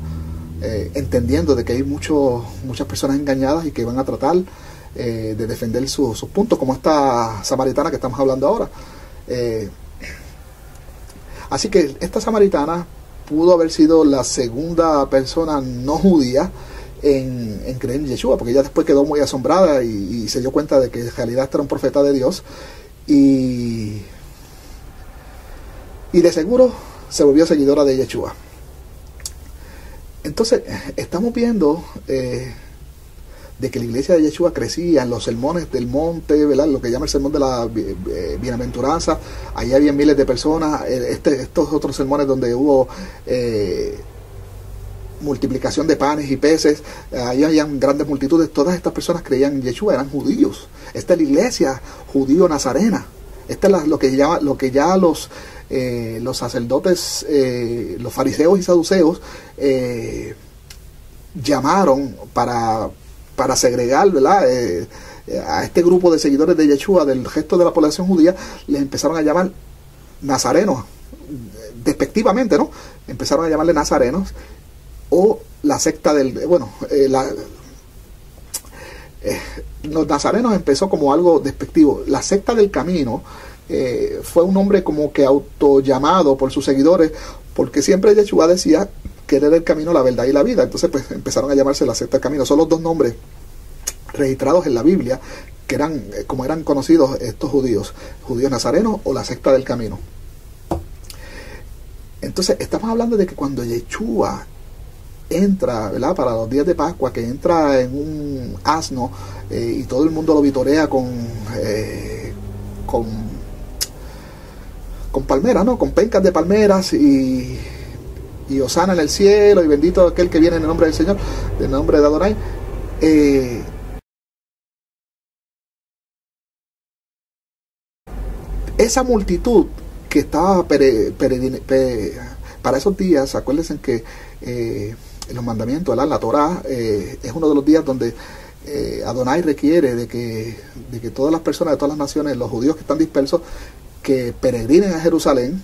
entendiendo de que hay muchas personas engañadas y que van a tratar de defender sus puntos, como esta samaritana que estamos hablando ahora. Así que esta samaritana pudo haber sido la segunda persona no judía en creer en Yeshua, porque ella después quedó muy asombrada y se dio cuenta de que en realidad este era un profeta de Dios, y de seguro se volvió seguidora de Yeshua. Entonces estamos viendo de que la iglesia de Yeshua crecía en los sermones del monte, ¿verdad? Lo que llama el sermón de la bienaventuranza. Allí había miles de personas. Estos otros sermones donde hubo multiplicación de panes y peces, ahí habían grandes multitudes. Todas estas personas creían en Yeshua, eran judíos. Esta es la iglesia judío nazarena. Esta es lo que ya los sacerdotes, los fariseos y saduceos llamaron para segregar, ¿verdad? A este grupo de seguidores de Yeshua del resto de la población judía, les empezaron a llamar nazarenos, despectivamente, ¿no? Empezaron a llamarle nazarenos, o la secta del... los nazarenos empezó como algo despectivo. La secta del camino fue un nombre como que autollamado por sus seguidores, porque siempre Yeshua decía que era el camino, la verdad y la vida. Entonces pues empezaron a llamarse la secta del camino. Son los dos nombres registrados en la Biblia que eran como eran conocidos estos judíos nazarenos o la secta del camino. Entonces estamos hablando de que cuando Yeshua entra, ¿verdad? Para los días de Pascua, que entra en un asno y todo el mundo lo vitorea con palmeras, ¿no? Con pencas de palmeras y hosana en el cielo y bendito aquel que viene en el nombre del Señor, en el nombre de Adonai. Esa multitud que estaba para esos días, acuérdense que en los mandamientos, ¿verdad? La Torá es uno de los días donde Adonai requiere de que todas las personas de todas las naciones, los judíos que están dispersos, que peregrinen a Jerusalén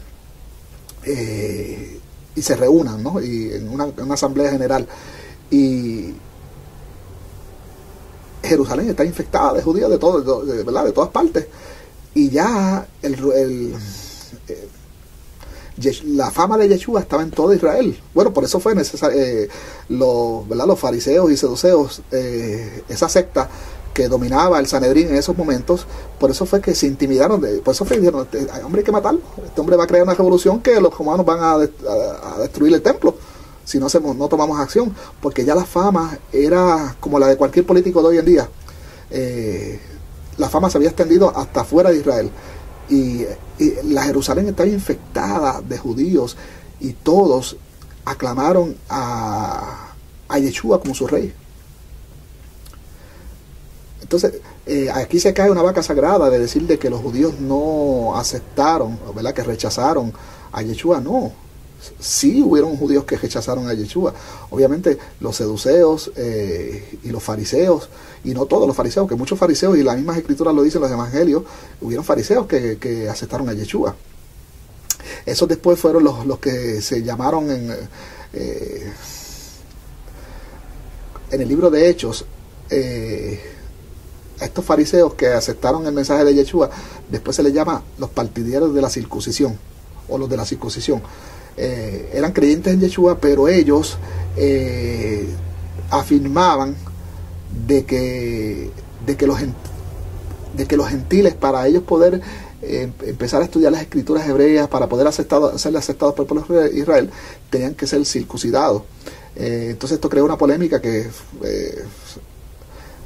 y se reúnan, ¿no? Y en una asamblea general. Y Jerusalén está infectada de judíos ¿verdad? De todas partes. Y ya la fama de Yeshua estaba en todo Israel. Bueno, por eso fue necesario, los fariseos y saduceos, esa secta que dominaba el Sanedrín en esos momentos, por eso fue que se intimidaron, por eso fue que dijeron, hombre, hay que matarlo, este hombre va a crear una revolución que los romanos van a destruir el templo si no tomamos acción, porque ya la fama era como la de cualquier político de hoy en día. La fama se había extendido hasta fuera de Israel, y la Jerusalén estaba infectada de judíos, y todos aclamaron a Yeshua como su rey. Entonces, aquí se cae una vaca sagrada de decir de que los judíos no aceptaron, ¿verdad? Que rechazaron a Yeshua. No, sí hubieron judíos que rechazaron a Yeshua. Obviamente los seduceos y los fariseos, y no todos los fariseos, que muchos fariseos, y las mismas escrituras lo dicen los evangelios, hubieron fariseos que aceptaron a Yeshua. Esos después fueron los que se llamaron en el libro de Hechos, a estos fariseos que aceptaron el mensaje de Yeshua, después se les llama los partidarios de la circuncisión, o los de la circuncisión. Eran creyentes en Yeshua, pero ellos afirmaban de que los gentiles, para ellos poder empezar a estudiar las escrituras hebreas, para poder ser aceptados por el pueblo de Israel, tenían que ser circuncidados. Entonces esto creó una polémica que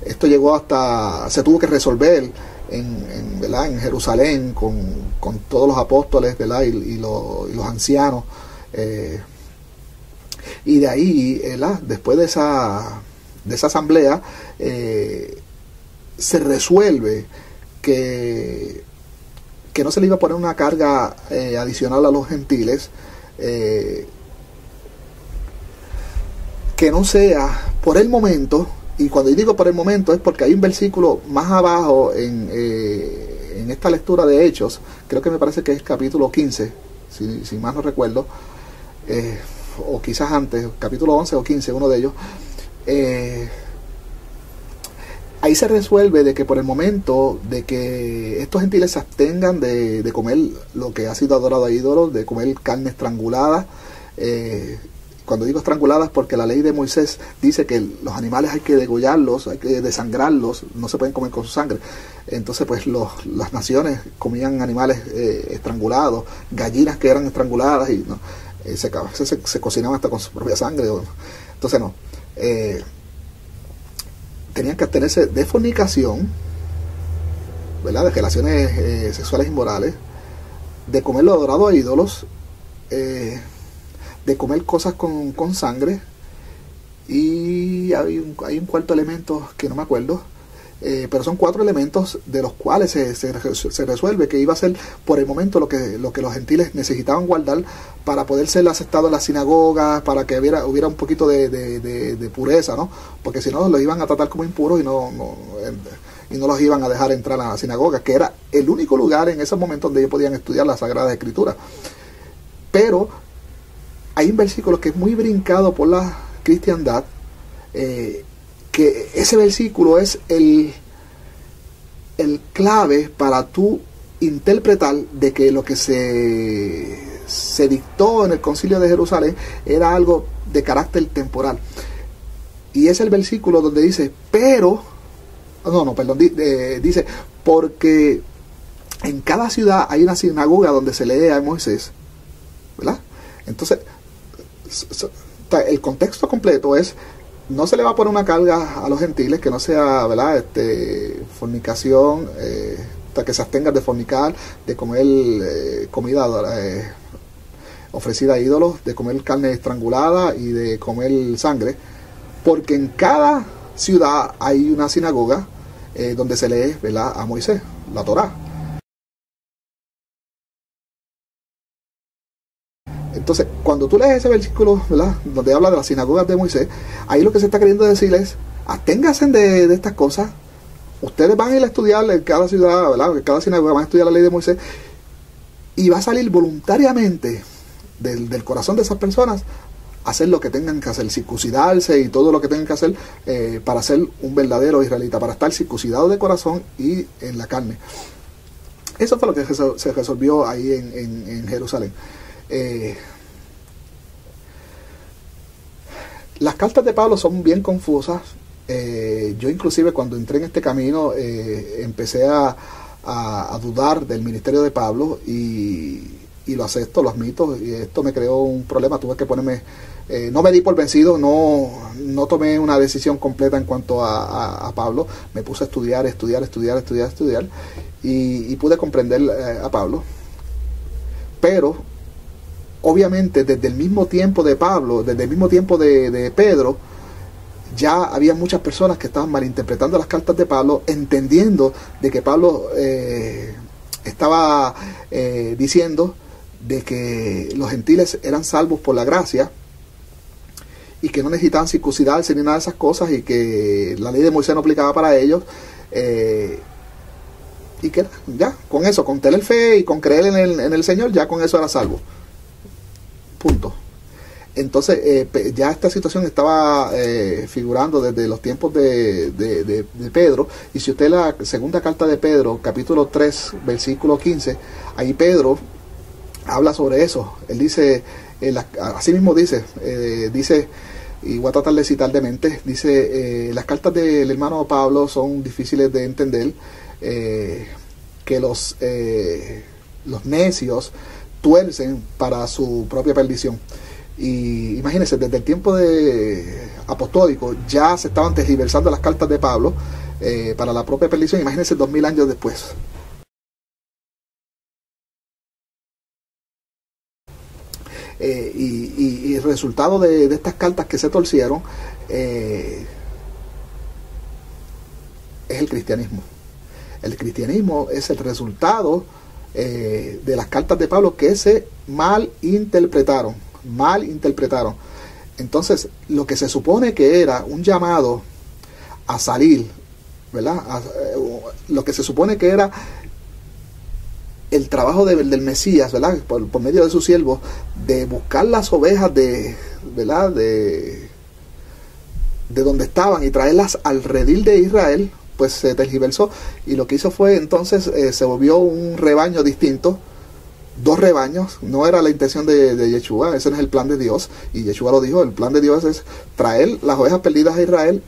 esto llegó se tuvo que resolver en Jerusalén con todos los apóstoles, ¿verdad? y los ancianos, y de ahí, después de esa asamblea, se resuelve que no se le iba a poner una carga adicional a los gentiles, que no sea por el momento Y cuando yo digo por el momento es porque hay un versículo más abajo en esta lectura de Hechos, creo que me parece que es capítulo 15, si más no recuerdo, o quizás antes, capítulo 11 o 15, uno de ellos. Ahí se resuelve de que por el momento de que estos gentiles se abstengan de comer lo que ha sido adorado a ídolos, de comer carne estrangulada. Cuando digo estranguladas, porque la ley de Moisés dice que los animales hay que degollarlos, hay que desangrarlos, no se pueden comer con su sangre. Entonces pues las naciones comían animales estrangulados, gallinas que eran estranguladas, y no, se cocinaban hasta con su propia sangre. Entonces no, tenían que abstenerse de fornicación, ¿verdad?, de relaciones sexuales inmorales, de comer lo adorado a ídolos, de comer cosas con sangre, y hay un cuarto elemento que no me acuerdo, pero son 4 elementos de los cuales se resuelve que iba a ser por el momento lo que los gentiles necesitaban guardar para poder ser aceptados en las sinagogas, para que hubiera un poquito de pureza, ¿no? Porque si no los iban a tratar como impuros y no los iban a dejar entrar a la sinagoga, que era el único lugar en esos momentos donde ellos podían estudiar las Sagradas Escrituras. Pero hay un versículo que es muy brincado por la cristiandad, que ese versículo es el clave para tú interpretar de que lo que se dictó en el Concilio de Jerusalén era algo de carácter temporal. Y es el versículo donde dice, dice, porque en cada ciudad hay una sinagoga donde se lee a Moisés, ¿verdad? Entonces, el contexto completo es: no se le va a poner una carga a los gentiles que no sea, ¿verdad?, fornicación, que se abstengan de fornicar, de comer comida ofrecida a ídolos, de comer carne estrangulada y de comer sangre, porque en cada ciudad hay una sinagoga donde se lee, ¿verdad?, a Moisés, la Torá. Entonces, cuando tú lees ese versículo, ¿verdad?, donde habla de las sinagogas de Moisés, ahí lo que se está queriendo decir es: absténganse de estas cosas. Ustedes van a ir a estudiar en cada ciudad, ¿verdad?, en cada sinagoga van a estudiar la ley de Moisés, y va a salir voluntariamente del corazón de esas personas hacer lo que tengan que hacer, circuncidarse y todo lo que tengan que hacer para ser un verdadero israelita, para estar circuncidado de corazón y en la carne. Eso fue lo que se resolvió ahí en Jerusalén. Las cartas de Pablo son bien confusas. Yo inclusive cuando entré en este camino empecé a dudar del ministerio de Pablo, y lo acepto, lo admito, y esto me creó un problema. Tuve que ponerme, no me di por vencido, no tomé una decisión completa en cuanto a Pablo. Me puse a estudiar, y pude comprender a Pablo. Pero obviamente desde el mismo tiempo de Pablo, desde el mismo tiempo de Pedro, ya había muchas personas que estaban malinterpretando las cartas de Pablo, entendiendo de que Pablo estaba diciendo de que los gentiles eran salvos por la gracia y que no necesitaban circuncidarse ni nada de esas cosas, y que la ley de Moisés no aplicaba para ellos, y que ya con eso, con tener fe y con creer en el Señor, ya con eso era salvo. Punto. Entonces ya esta situación estaba figurando desde los tiempos de Pedro. Y si usted la segunda carta de Pedro, capítulo 3, versículo 15, ahí Pedro habla sobre eso. Él dice, así mismo dice, y voy a tratar de citar de mente, dice, las cartas del hermano Pablo son difíciles de entender, que los necios tuercen para su propia perdición. Y imagínense, desde el tiempo apostólico ya se estaban tergiversando las cartas de Pablo para la propia perdición. Imagínense 2000 años después. Y el resultado de estas cartas que se torcieron es el cristianismo. El cristianismo es el resultado de las cartas de Pablo que se malinterpretaron. Entonces, lo que se supone que era un llamado a salir, ¿verdad? Lo que se supone que era el trabajo del Mesías, ¿verdad? Por medio de sus siervos, de buscar las ovejas ¿verdad? De donde estaban y traerlas al redil de Israel, pues se tergiversó, y lo que hizo fue entonces se volvió un rebaño distinto, dos rebaños. No era la intención de Yeshua, ese no es el plan de Dios, y Yeshua lo dijo, el plan de Dios es traer las ovejas perdidas a Israel,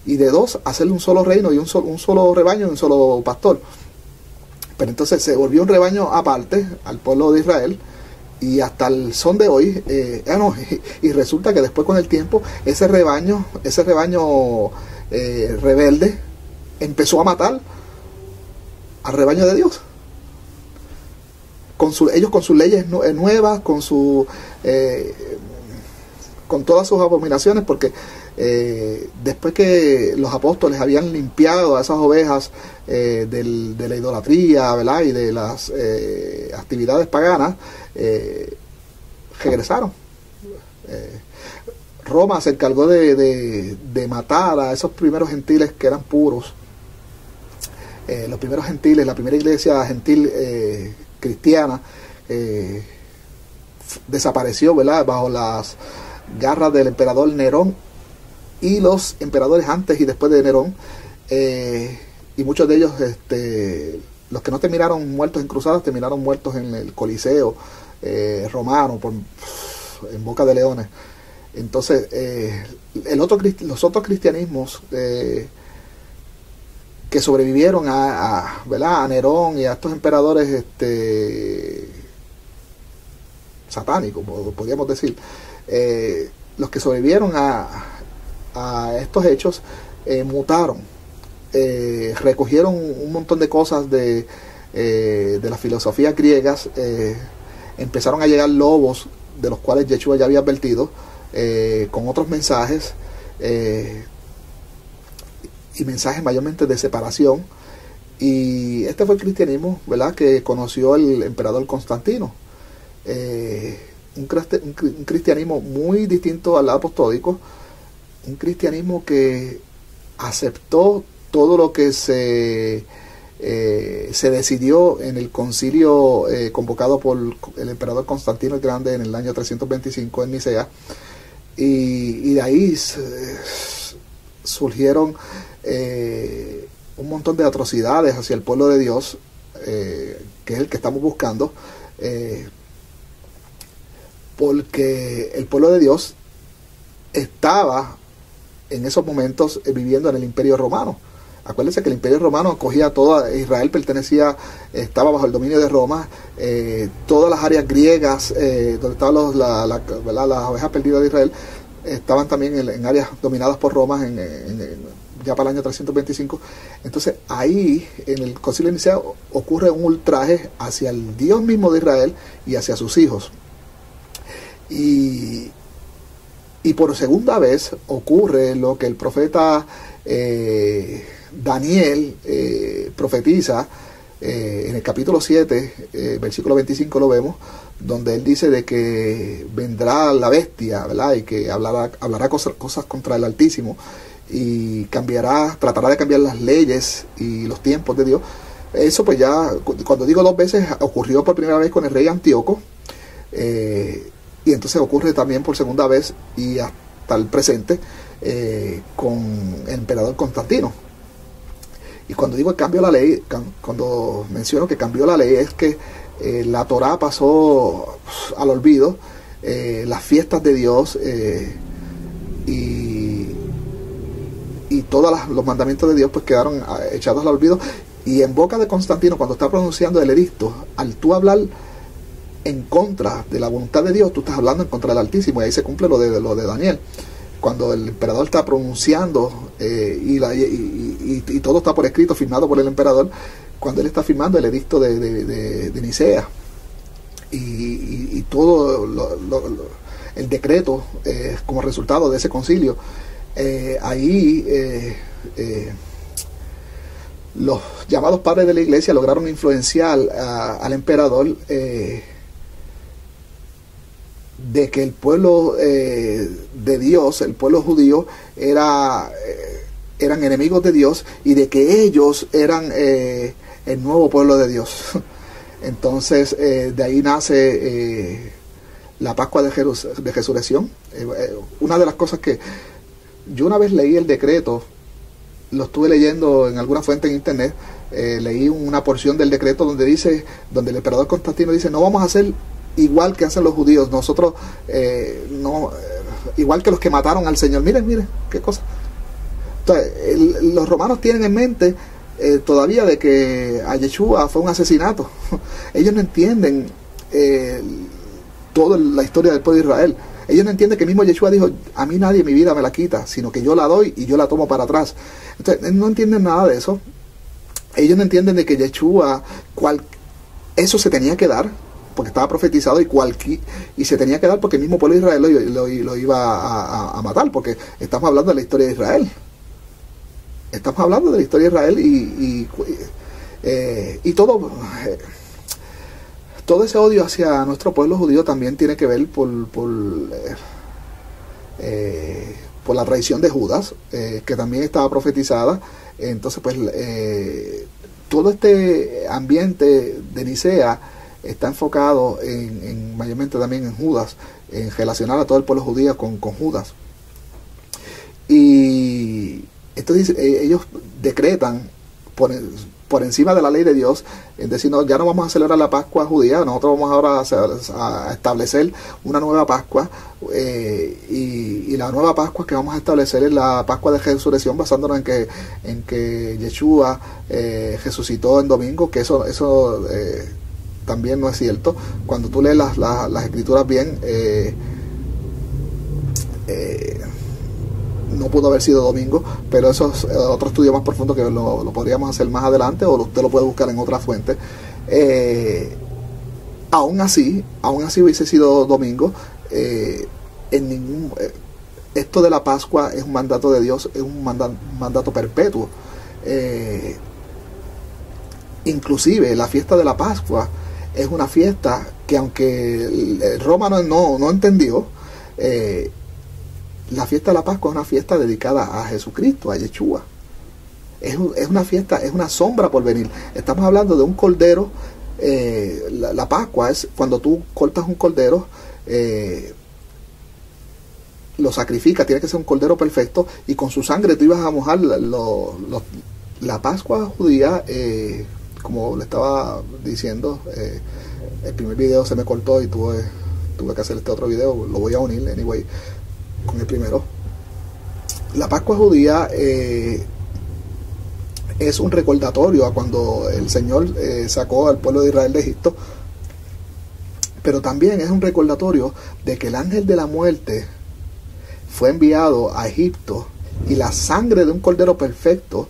y de dos hacerle un solo reino y un solo rebaño y un solo pastor. Pero entonces se volvió un rebaño aparte al pueblo de Israel, y hasta el son de hoy, y resulta que después con el tiempo ese rebaño rebelde empezó a matar al rebaño de Dios, ellos con sus leyes nuevas, con todas sus abominaciones, porque después que los apóstoles habían limpiado a esas ovejas de la idolatría, ¿verdad? Y de las actividades paganas, regresaron. Roma se encargó de matar a esos primeros gentiles que eran puros. Los primeros gentiles, la primera iglesia gentil cristiana desapareció, ¿verdad? Bajo las garras del emperador Nerón y los emperadores antes y después de Nerón, y muchos de ellos, los que no terminaron muertos en cruzadas, terminaron muertos en el Coliseo romano, en boca de leones. Entonces los otros cristianismos que sobrevivieron ¿verdad? A Nerón y a estos emperadores satánicos, podríamos decir, los que sobrevivieron a estos hechos mutaron, recogieron un montón de cosas de las filosofías griegas, empezaron a llegar lobos de los cuales Yeshua ya había advertido, con otros mensajes, y mensajes mayormente de separación. Y este fue el cristianismo, ¿verdad?, que conoció el emperador Constantino. Un cristianismo muy distinto al apostólico, un cristianismo que aceptó todo lo que se decidió en el concilio convocado por el emperador Constantino el Grande en el año 325 en Nicea, y de ahí surgieron un montón de atrocidades hacia el pueblo de Dios, que es el que estamos buscando, porque el pueblo de Dios estaba en esos momentos viviendo en el Imperio Romano. Acuérdense que el Imperio Romano acogía toda Israel, estaba bajo el dominio de Roma, todas las áreas griegas donde estaban las ovejas perdidas de Israel estaban también en áreas dominadas por Roma ya para el año 325. Entonces ahí en el concilio de Nicea ocurre un ultraje hacia el Dios mismo de Israel y hacia sus hijos, y por segunda vez ocurre lo que el profeta Daniel profetiza en el capítulo 7, versículo 25 lo vemos, donde él dice de que vendrá la bestia, ¿verdad? Y que hablará cosas contra el Altísimo, y tratará de cambiar las leyes y los tiempos de Dios. Eso pues ya, cuando digo dos veces, ocurrió por primera vez con el rey Antíoco, y entonces ocurre también por segunda vez y hasta el presente con el emperador Constantino. Y cuando digo el cambio de la ley, cuando menciono que cambió la ley, es que la Torá pasó al olvido, las fiestas de Dios y todos los mandamientos de Dios pues quedaron echados al olvido. Y en boca de Constantino, cuando está pronunciando el edicto, al tú hablar en contra de la voluntad de Dios, tú estás hablando en contra del Altísimo, y ahí se cumple lo de Daniel. Cuando el emperador está pronunciando y todo está por escrito, firmado por el emperador, cuando él está firmando el edicto de Nicea y todo el decreto como resultado de ese concilio, ahí los llamados padres de la iglesia lograron influenciar al emperador de que el pueblo de Dios, el pueblo judío, eran eran enemigos de Dios y de que ellos eran el nuevo pueblo de Dios. Entonces, de ahí nace la Pascua de Resurrección. Una de las cosas que yo una vez leí el decreto, lo estuve leyendo en alguna fuente en internet, leí una porción del decreto donde el emperador Constantino dice, no vamos a hacer igual que hacen los judíos, nosotros igual que los que mataron al Señor. Miren, qué cosa. Entonces, los romanos tienen en mente todavía de que a Yeshua fue un asesinato. Ellos no entienden toda la historia del pueblo de Israel. Ellos no entienden que mismo Yeshua dijo, a mí nadie mi vida me la quita, sino que yo la doy y yo la tomo para atrás. Entonces, no entienden nada de eso. Ellos no entienden de que Yeshua, eso se tenía que dar, porque estaba profetizado y se tenía que dar porque el mismo pueblo de Israel lo iba a matar, porque estamos hablando de la historia de Israel. Estamos hablando de la historia de Israel y todo ese odio hacia nuestro pueblo judío también tiene que ver por la traición de Judas, que también estaba profetizada. Entonces, pues, todo este ambiente de Nicea está enfocado mayormente también en Judas, en relacionar a todo el pueblo judío con Judas. Y entonces ellos decretan por encima de la ley de Dios, es decir, no, ya no vamos a celebrar la Pascua judía, nosotros vamos ahora a establecer una nueva Pascua, y la nueva Pascua que vamos a establecer es la Pascua de Resurrección, basándonos en que Yeshua resucitó en domingo, que eso también no es cierto. Cuando tú lees las escrituras bien, no pudo haber sido domingo, pero eso es otro estudio más profundo que lo podríamos hacer más adelante, o usted lo puede buscar en otra fuente. Aún así hubiese sido domingo. Esto de la Pascua es un mandato de Dios, es un mandato perpetuo. Inclusive la fiesta de la Pascua es una fiesta que, aunque Roma no entendió, la fiesta de la Pascua es una fiesta dedicada a Jesucristo, a Yeshua. Es una fiesta, es una sombra por venir. Estamos hablando de un cordero. La Pascua es cuando tú cortas un cordero, lo sacrificas, tiene que ser un cordero perfecto, y con su sangre tú ibas a mojar la Pascua judía. Como le estaba diciendo, el primer video se me cortó y tuve que hacer este otro video. Lo voy a unir anyway con el primero. La Pascua judía es un recordatorio a cuando el Señor sacó al pueblo de Israel de Egipto, pero también es un recordatorio de que el ángel de la muerte fue enviado a Egipto, y la sangre de un cordero perfecto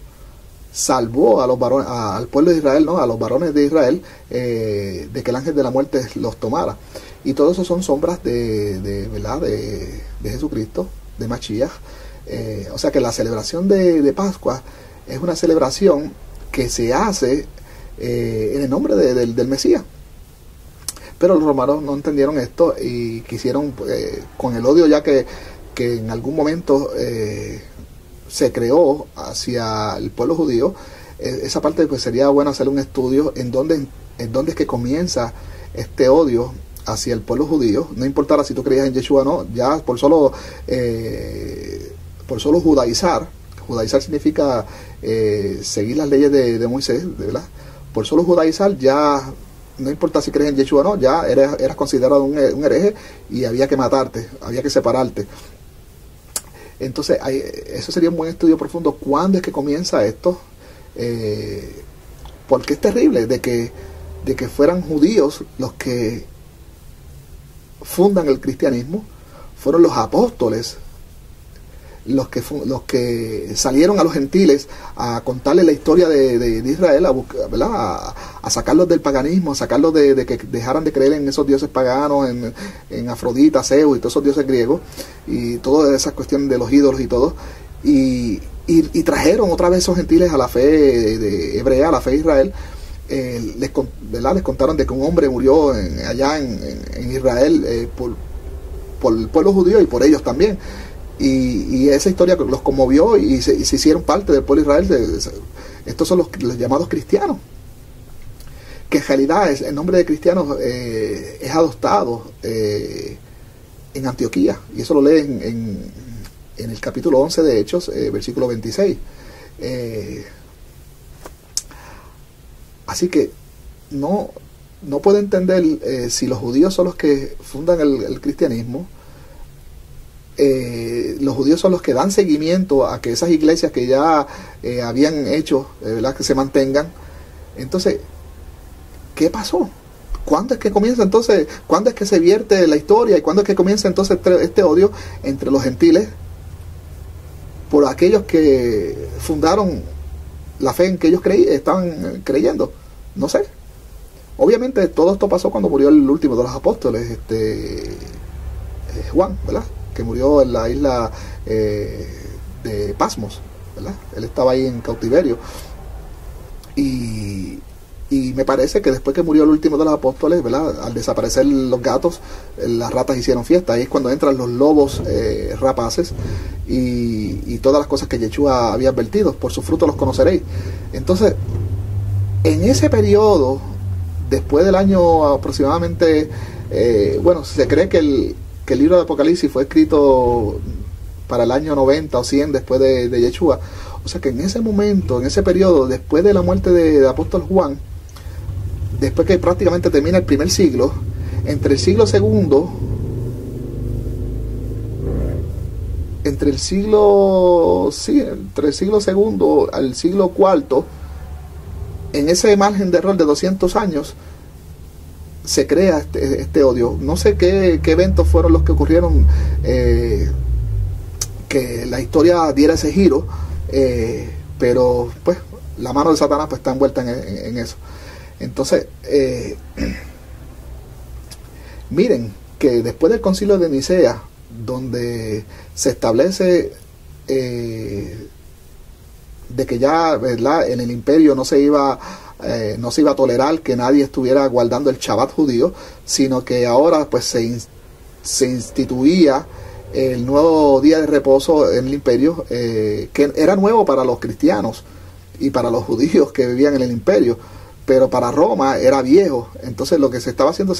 salvó a los varones, al pueblo de Israel, a los varones de Israel, de que el ángel de la muerte los tomara. Y todo eso son sombras de Jesucristo, de Mashiach. O sea que la celebración de Pascua es una celebración que se hace en el nombre del Mesías. Pero los romanos no entendieron esto y quisieron, con el odio ya que en algún momento se creó hacia el pueblo judío, esa parte pues sería bueno hacer un estudio en dónde es que comienza este odio hacia el pueblo judío. No importara si tú creías en Yeshua o no, ya por solo judaizar significa seguir las leyes de Moisés, ¿verdad? Por solo judaizar, ya no importa si crees en Yeshua o no, ya eras considerado un hereje y había que matarte, había que separarte. Entonces, eso sería un buen estudio profundo. ¿Cuándo es que comienza esto? Porque es terrible de que fueran judíos los que fundan el cristianismo. Fueron los apóstoles los que salieron a los gentiles a contarles la historia de Israel, a sacarlos del paganismo, a sacarlos de que dejaran de creer en esos dioses paganos, en Afrodita, Zeus y todos esos dioses griegos, y todas esas cuestiones de los ídolos y todo, y trajeron otra vez esos gentiles a la fe de hebrea, a la fe de Israel. Les contaron de que un hombre murió allá en Israel por el pueblo judío y por ellos también. y esa historia los conmovió y se hicieron parte del pueblo de Israel. Estos son los llamados cristianos, que en realidad el nombre de cristianos es adoptado en Antioquía, y eso lo leen en el capítulo 11 de Hechos, versículo 26. Así que no puedo entender si los judíos son los que fundan el cristianismo. Los judíos son los que dan seguimiento a que esas iglesias que ya habían hecho, ¿verdad?, que se mantengan. Entonces, ¿qué pasó? ¿Cuándo es que comienza entonces? ¿Cuándo es que se vierte la historia? ¿Y cuándo es que comienza entonces este odio entre los gentiles por aquellos que fundaron la fe en que ellos estaban creyendo? No sé. Obviamente todo esto pasó cuando murió el último de los apóstoles, Juan, ¿verdad?, que murió en la isla de Pasmos, ¿verdad? Él estaba ahí en cautiverio. Y me parece que después que murió el último de los apóstoles, ¿verdad?, al desaparecer los gatos, las ratas hicieron fiesta. Ahí es cuando entran los lobos rapaces y todas las cosas que Yeshua había advertido: por sus frutos los conoceréis. Entonces, en ese periodo, después del año aproximadamente, se cree que el libro de Apocalipsis fue escrito para el año 90 o 100 después de Yeshua. O sea que en ese momento, en ese periodo, después de la muerte de apóstol Juan, después que prácticamente termina el primer siglo, entre el siglo segundo, entre el siglo segundo al siglo cuarto, en ese margen de error de 200 años, se crea este odio. No sé qué eventos fueron los que ocurrieron que la historia diera ese giro, pero pues la mano de Satanás pues está envuelta en eso. Entonces, miren que después del concilio de Nicea, donde se establece de que ya, ¿verdad?, en el imperio no se iba a tolerar que nadie estuviera guardando el Shabbat judío, sino que ahora pues se instituía el nuevo día de reposo en el imperio, que era nuevo para los cristianos y para los judíos que vivían en el imperio, pero para Roma era viejo. Entonces lo que se estaba haciendo,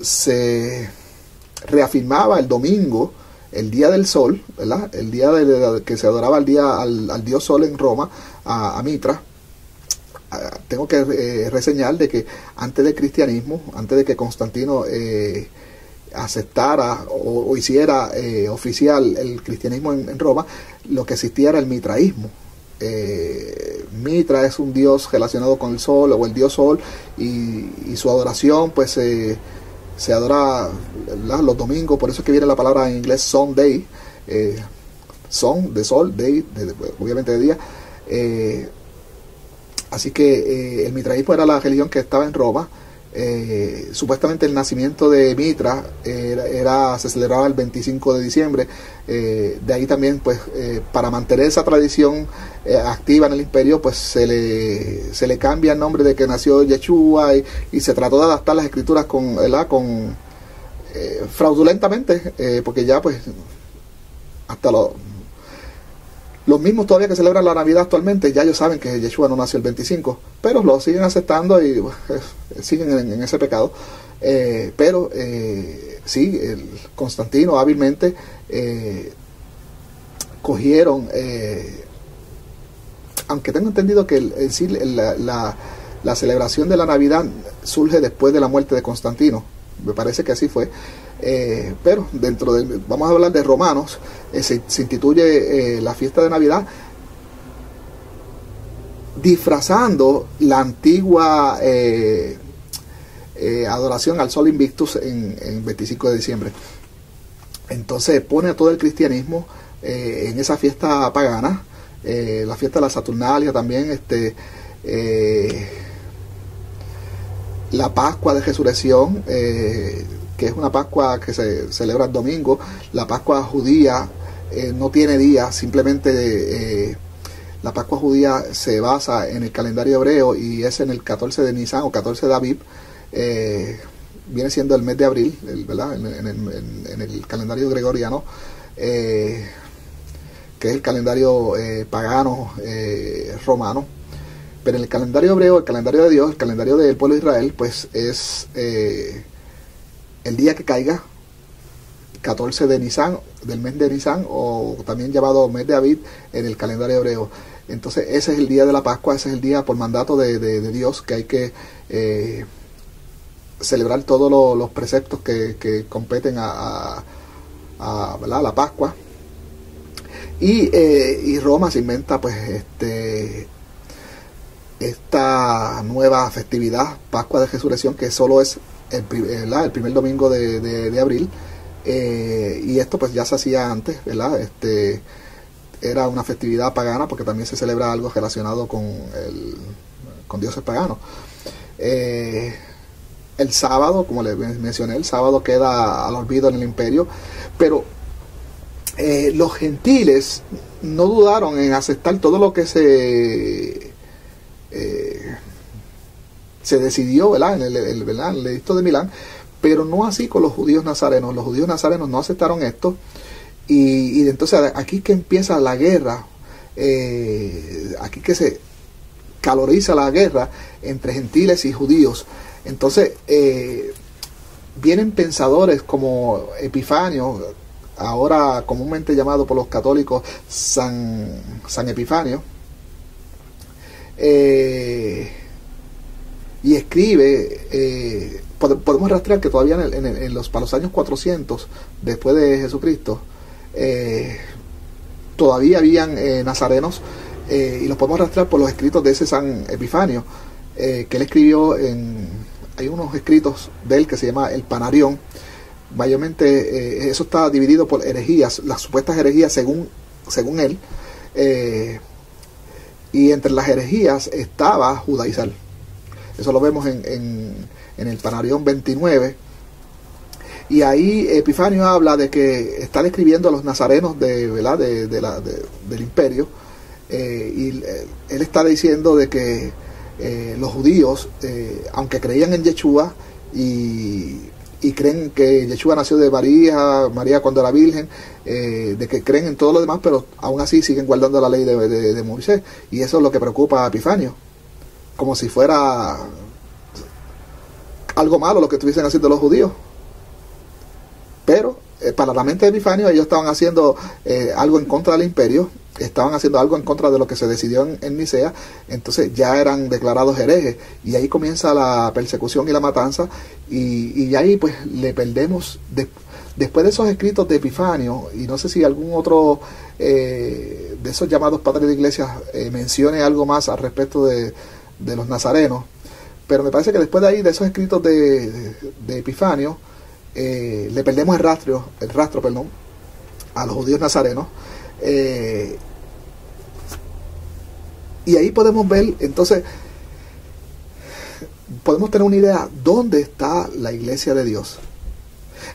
se reafirmaba el domingo, el día del sol, ¿verdad?, el día que se adoraba al dios sol en Roma, a Mitra. Tengo que reseñar de que antes del cristianismo, antes de que Constantino aceptara o hiciera oficial el cristianismo en Roma, lo que existía era el mitraísmo. Mitra es un dios relacionado con el sol, o el dios sol, y su adoración pues se adora, ¿verdad?, los domingos. Por eso es que viene la palabra en inglés Sunday, son de sol, day obviamente de día. Así que el mitraísmo era la religión que estaba en Roma. Supuestamente el nacimiento de Mitra se celebraba el 25 de diciembre. De ahí también, pues, para mantener esa tradición activa en el imperio, pues se le cambia el nombre de que nació Yeshua, y se trató de adaptar las escrituras fraudulentamente, porque ya pues hasta los mismos todavía que celebran la Navidad actualmente, ya ellos saben que Yeshua no nació el 25, pero lo siguen aceptando y siguen en ese pecado. Pero sí, Constantino hábilmente cogieron, aunque tengo entendido que la celebración de la Navidad surge después de la muerte de Constantino, me parece que así fue. Pero vamos a hablar de Romanos, se instituye la fiesta de Navidad disfrazando la antigua adoración al Sol Invictus en 25 de diciembre. Entonces pone a todo el cristianismo en esa fiesta pagana, la fiesta de la Saturnalia también, la Pascua de Resurrección, que es una Pascua que se celebra el domingo. La Pascua judía no tiene día, simplemente la Pascua judía se basa en el calendario hebreo y es en el 14 de Nisan o 14 de Aviv. Viene siendo el mes de abril, ¿verdad?, en el calendario gregoriano. que es el calendario pagano romano. Pero en el calendario hebreo, el calendario de Dios, el calendario del pueblo de Israel, pues es el día que caiga, 14 de Nisan, del mes de Nisan, o también llamado mes de Abib en el calendario hebreo. Entonces ese es el día de la Pascua, ese es el día por mandato de Dios que hay que celebrar todos los preceptos que competen a la Pascua. Y Roma se inventa pues esta nueva festividad, Pascua de Resurrección, que solo es el primer domingo de abril. Y esto pues ya se hacía antes, ¿verdad? Era una festividad pagana porque también se celebra algo relacionado con dioses paganos. El sábado, como les mencioné, el sábado queda al olvido en el imperio, pero los gentiles no dudaron en aceptar todo lo que se decidió, ¿verdad? En el edicto de Milán, pero no así con los judíos nazarenos. Los judíos nazarenos no aceptaron esto, y entonces aquí que empieza la guerra, aquí que se caloriza la guerra entre gentiles y judíos. Entonces vienen pensadores como Epifanio, ahora comúnmente llamado por los católicos San Epifanio, y escribe, podemos rastrear que todavía para los años 400 después de Jesucristo, todavía habían nazarenos, y los podemos rastrear por los escritos de ese San Epifanio, que él escribió hay unos escritos de él que se llama el Panarión. Mayormente eso está dividido por herejías, las supuestas herejías según él, y entre las herejías estaba judaizar. Eso lo vemos en el Panarión 29, y ahí Epifanio habla de que está describiendo a los nazarenos del imperio, y él está diciendo de que los judíos, aunque creían en Yeshua y creen que Yeshua nació de María cuando era virgen, de que creen en todo lo demás, pero aún así siguen guardando la ley de Moisés, y eso es lo que preocupa a Epifanio, como si fuera algo malo lo que estuviesen haciendo los judíos. Pero para la mente de Epifanio, ellos estaban haciendo algo en contra del imperio, estaban haciendo algo en contra de lo que se decidió en Nicea. Entonces ya eran declarados herejes, y ahí comienza la persecución y la matanza, y ahí pues le perdemos, después de esos escritos de Epifanio, y no sé si algún otro de esos llamados padres de iglesia mencione algo más al respecto de los nazarenos, pero me parece que después de ahí, de esos escritos de Epifanio, le perdemos el rastro a los judíos nazarenos, y ahí podemos ver, entonces podemos tener una idea dónde está la iglesia de Dios.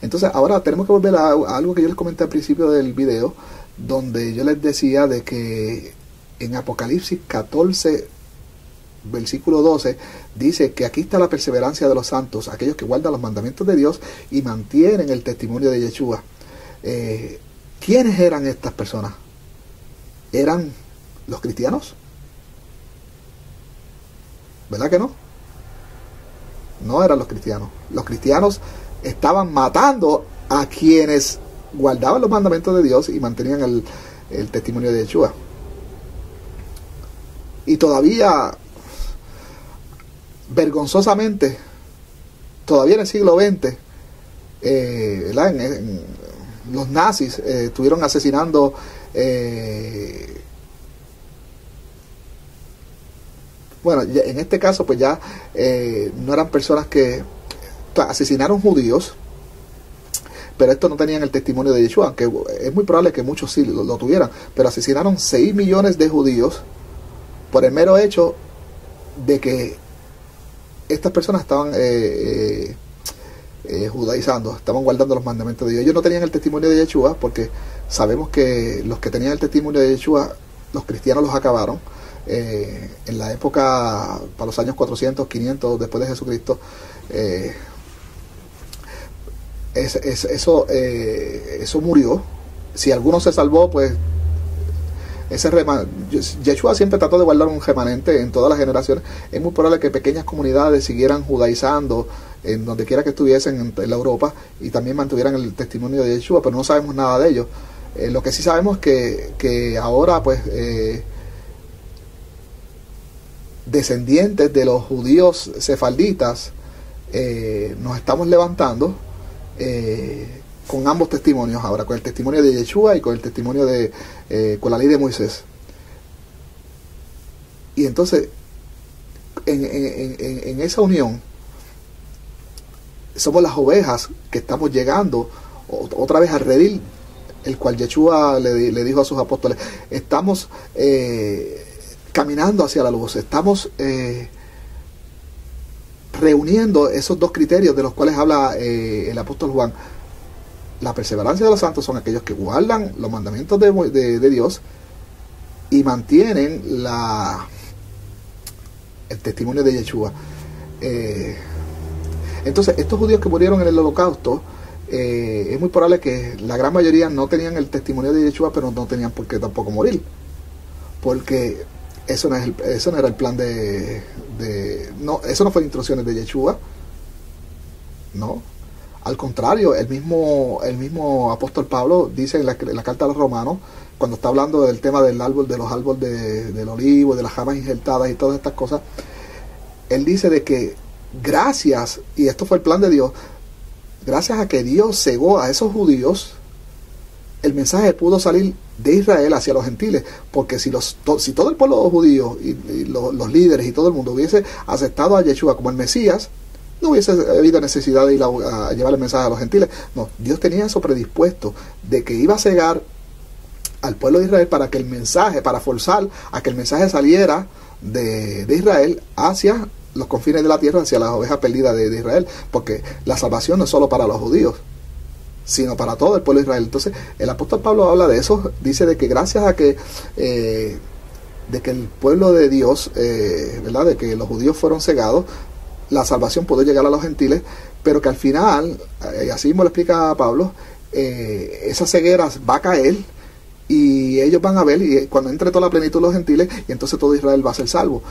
Entonces ahora tenemos que volver a algo que yo les comenté al principio del video, donde yo les decía de que en Apocalipsis 14 versículo 12 dice que aquí está la perseverancia de los santos, aquellos que guardan los mandamientos de Dios y mantienen el testimonio de Yeshua. ¿Quiénes eran estas personas? ¿Eran los cristianos? ¿Verdad que no? No eran los cristianos. Los cristianos estaban matando a quienes guardaban los mandamientos de Dios y mantenían el testimonio de Yeshua. Y todavía, vergonzosamente, todavía en el siglo XX, los nazis estuvieron asesinando bueno, en este caso pues ya no eran personas que asesinaron judíos, pero estos no tenían el testimonio de Yeshua, aunque es muy probable que muchos sí lo tuvieran, pero asesinaron 6 millones de judíos por el mero hecho de que estas personas estaban judaizando, estaban guardando los mandamientos de Dios. Ellos no tenían el testimonio de Yeshua, porque sabemos que los que tenían el testimonio de Yeshua, los cristianos los acabaron en la época, para los años 400, 500 después de Jesucristo. Eso murió, Si alguno se salvó, pues Yeshua siempre trató de guardar un remanente en todas las generaciones. Es muy probable que pequeñas comunidades siguieran judaizando en donde quiera que estuviesen en la Europa y también mantuvieran el testimonio de Yeshua, pero no sabemos nada de ello. Lo que sí sabemos que ahora pues descendientes de los judíos sefalditas nos estamos levantando con ambos testimonios ahora, con el testimonio de Yeshua y con el testimonio con la ley de Moisés. Y entonces en esa unión somos las ovejas que estamos llegando otra vez al redil, el cual Yeshua le dijo a sus apóstoles. Estamos caminando hacia la luz, estamos reuniendo esos dos criterios de los cuales habla el apóstol Juan. La perseverancia de los santos son aquellos que guardan los mandamientos de Dios y mantienen el testimonio de Yeshua. Entonces, estos judíos que murieron en el holocausto, es muy probable que la gran mayoría no tenían el testimonio de Yeshua, pero no tenían por qué tampoco morir, porque eso no era el plan no, eso no fue instrucciones de Yeshua, no. Al contrario, el mismo apóstol Pablo dice en la carta a los romanos, cuando está hablando del tema del árbol, de los árboles del olivo, de las ramas injertadas y todas estas cosas, él dice de que gracias, y esto fue el plan de Dios, gracias a que Dios cegó a esos judíos, el mensaje pudo salir de Israel hacia los gentiles, porque si todo el pueblo judío y los líderes y todo el mundo hubiese aceptado a Yeshua como el Mesías, no hubiese habido necesidad de ir a llevar el mensaje a los gentiles. No, Dios tenía eso predispuesto, de que iba a cegar al pueblo de Israel para que el mensaje, para forzar a que el mensaje saliera de Israel hacia los confines de la tierra, hacia las ovejas perdidas de Israel, porque la salvación no es solo para los judíos, sino para todo el pueblo de Israel. Entonces el apóstol Pablo habla de eso, dice de que gracias a que el pueblo de Dios, ¿verdad?, de que los judíos fueron cegados, la salvación pudo llegar a los gentiles, pero que al final, así mismo lo explica Pablo, esa ceguera va a caer y ellos van a ver, y cuando entre toda la plenitud de los gentiles, y entonces todo Israel va a ser salvo.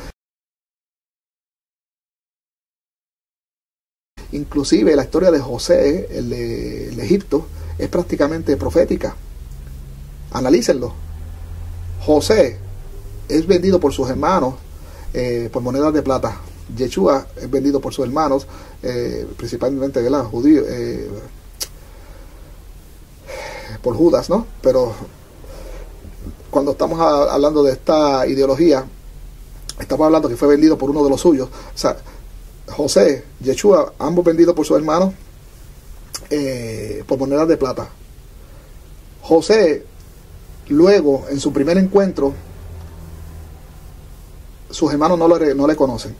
Inclusive la historia de José, el de Egipto, es prácticamente profética. Analícenlo. José es vendido por sus hermanos por monedas de plata. Yeshua es vendido por sus hermanos, principalmente de los judíos, por Judas, ¿no? Pero cuando estamos hablando de esta ideología, estamos hablando que fue vendido por uno de los suyos. O sea, José, Yeshua, ambos vendidos por sus hermanos por monedas de plata. José, luego, en su primer encuentro, sus hermanos no le conocen.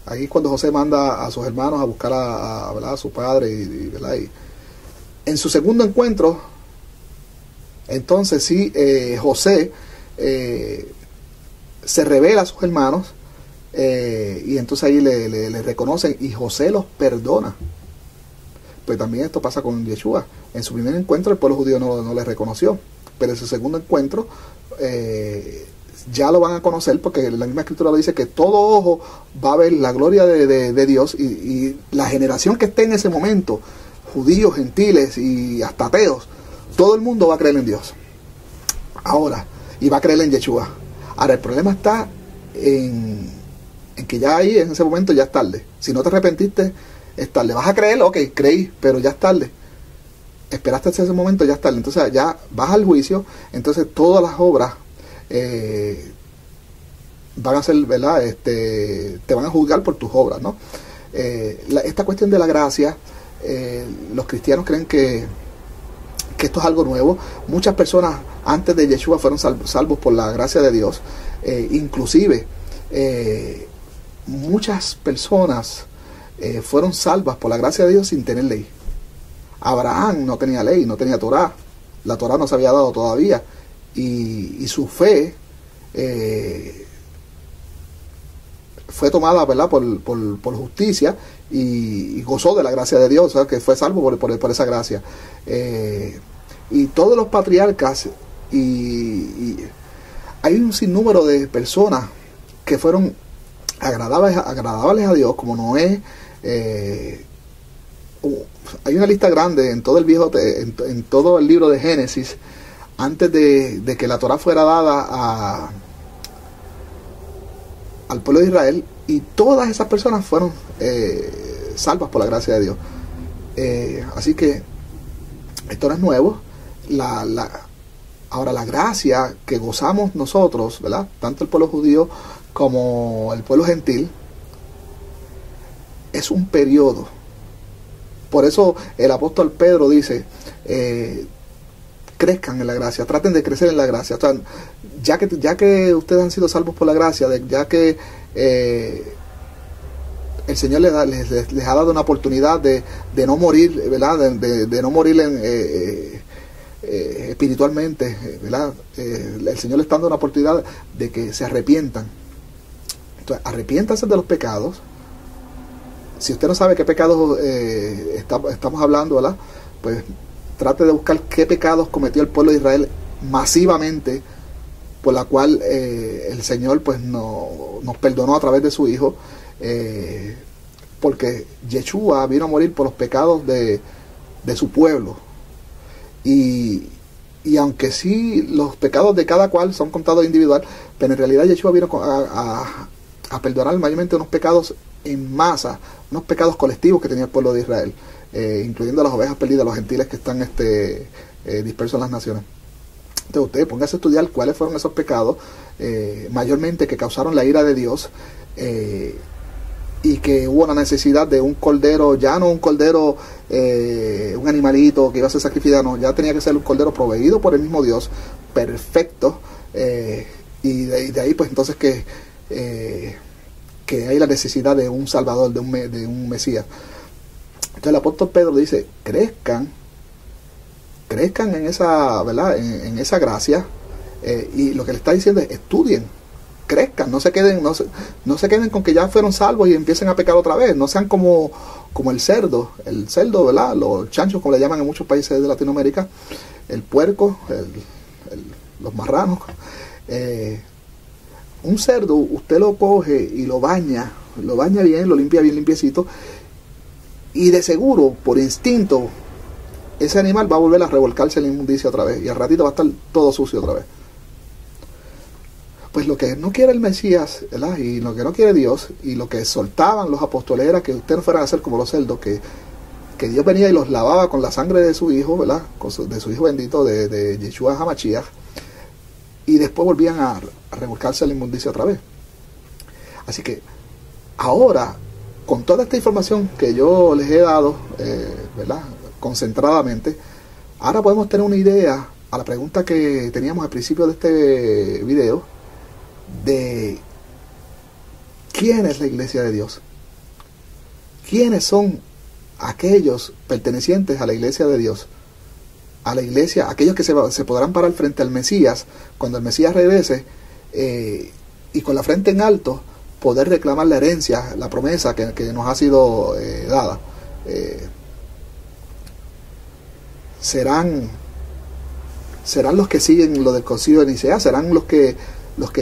Aquí cuando José manda a sus hermanos a buscar a su padre, y en su segundo encuentro, entonces sí, José se revela a sus hermanos, y entonces ahí le reconocen y José los perdona. Pues también esto pasa con Yeshua. En su primer encuentro el pueblo judío no le reconoció, pero en su segundo encuentro ya lo van a conocer, porque la misma escritura lo dice, que todo ojo va a ver la gloria de Dios, y la generación que esté en ese momento, judíos, gentiles y hasta ateos, todo el mundo va a creer en Dios ahora, y va a creer en Yeshua. Ahora el problema está en que ya ahí en ese momento ya es tarde. Si no te arrepentiste, es tarde. ¿Vas a creer? Ok, creí, pero ya es tarde. Esperaste hasta ese momento, ya es tarde. Entonces ya vas al juicio, entonces todas las obras van a ser, ¿verdad? Te van a juzgar por tus obras, ¿no? Esta cuestión de la gracia, los cristianos creen que esto es algo nuevo. Muchas personas antes de Yeshua fueron salvos por la gracia de Dios. Inclusive muchas personas fueron salvas por la gracia de Dios sin tener ley. Abraham no tenía ley, no tenía Torá. La Torá no se había dado todavía. Y su fe fue tomada, ¿verdad?, por justicia y gozó de la gracia de Dios, ¿sabes?, que fue salvo por esa gracia. Y todos los patriarcas, y hay un sinnúmero de personas que fueron agradables a Dios, como Noé. Hay una lista grande en todo el en todo el libro de Génesis, antes de que la Torá fuera dada al pueblo de Israel, y todas esas personas fueron salvas por la gracia de Dios. Así que esto no es nuevo. Ahora, la gracia que gozamos nosotros, ¿verdad?, tanto el pueblo judío como el pueblo gentil, es un periodo. Por eso el apóstol Pedro dice, crezcan en la gracia, traten de crecer en la gracia. O sea, ya que ustedes han sido salvos por la gracia, ya que el Señor les ha dado una oportunidad de no morir, ¿verdad?, de no morir espiritualmente, ¿verdad? El Señor les está dando una oportunidad de que se arrepientan. Entonces, arrepiéntanse de los pecados. Si usted no sabe qué pecados estamos hablando, ¿verdad?, pues trate de buscar qué pecados cometió el pueblo de Israel masivamente, por la cual el Señor pues nos perdonó a través de su Hijo, porque Yeshua vino a morir por los pecados de su pueblo. Y aunque sí los pecados de cada cual son contados individual, pero en realidad Yeshua vino a perdonar mayormente unos pecados en masa, unos pecados colectivos que tenía el pueblo de Israel, incluyendo las ovejas perdidas, los gentiles que están dispersos en las naciones. Entonces usted póngase a estudiar cuáles fueron esos pecados, mayormente que causaron la ira de Dios, y que hubo una necesidad de un cordero, ya no un cordero, un animalito que iba a ser sacrificado, no, ya tenía que ser un cordero proveído por el mismo Dios, perfecto, y de ahí pues entonces que hay la necesidad de un Salvador, de un Mesías. Entonces el apóstol Pedro dice, crezcan en esa, ¿verdad?, en esa gracia, y lo que le está diciendo es, estudien, crezcan, no se queden con que ya fueron salvos y empiecen a pecar otra vez, no sean como el cerdo, ¿verdad?, los chanchos, como le llaman en muchos países de Latinoamérica, el puerco, los marranos. Un cerdo, usted lo coge y lo baña bien, lo limpia bien limpiecito, y de seguro, por instinto, ese animal va a volver a revolcarse en la inmundicia otra vez, y al ratito va a estar todo sucio otra vez. Pues lo que no quiere el Mesías, ¿verdad?, y lo que no quiere Dios, y lo que soltaban los apóstoles, era que ustedes no fueran a ser como los cerdos, que Dios venía y los lavaba con la sangre de su Hijo, ¿verdad?, de su Hijo bendito, de Yeshua HaMashiach, y después volvían a revolcarse en la inmundicia otra vez. Así que ahora, con toda esta información que yo les he dado, ¿verdad?, concentradamente, ahora podemos tener una idea a la pregunta que teníamos al principio de este video, de quién es la iglesia de Dios, quiénes son aquellos pertenecientes a la iglesia de Dios, a la iglesia, aquellos que se podrán parar frente al Mesías cuando el Mesías regrese, y con la frente en alto poder reclamar la herencia, la promesa que nos ha sido dada. Serán los que siguen lo del concilio de Nicea, serán los que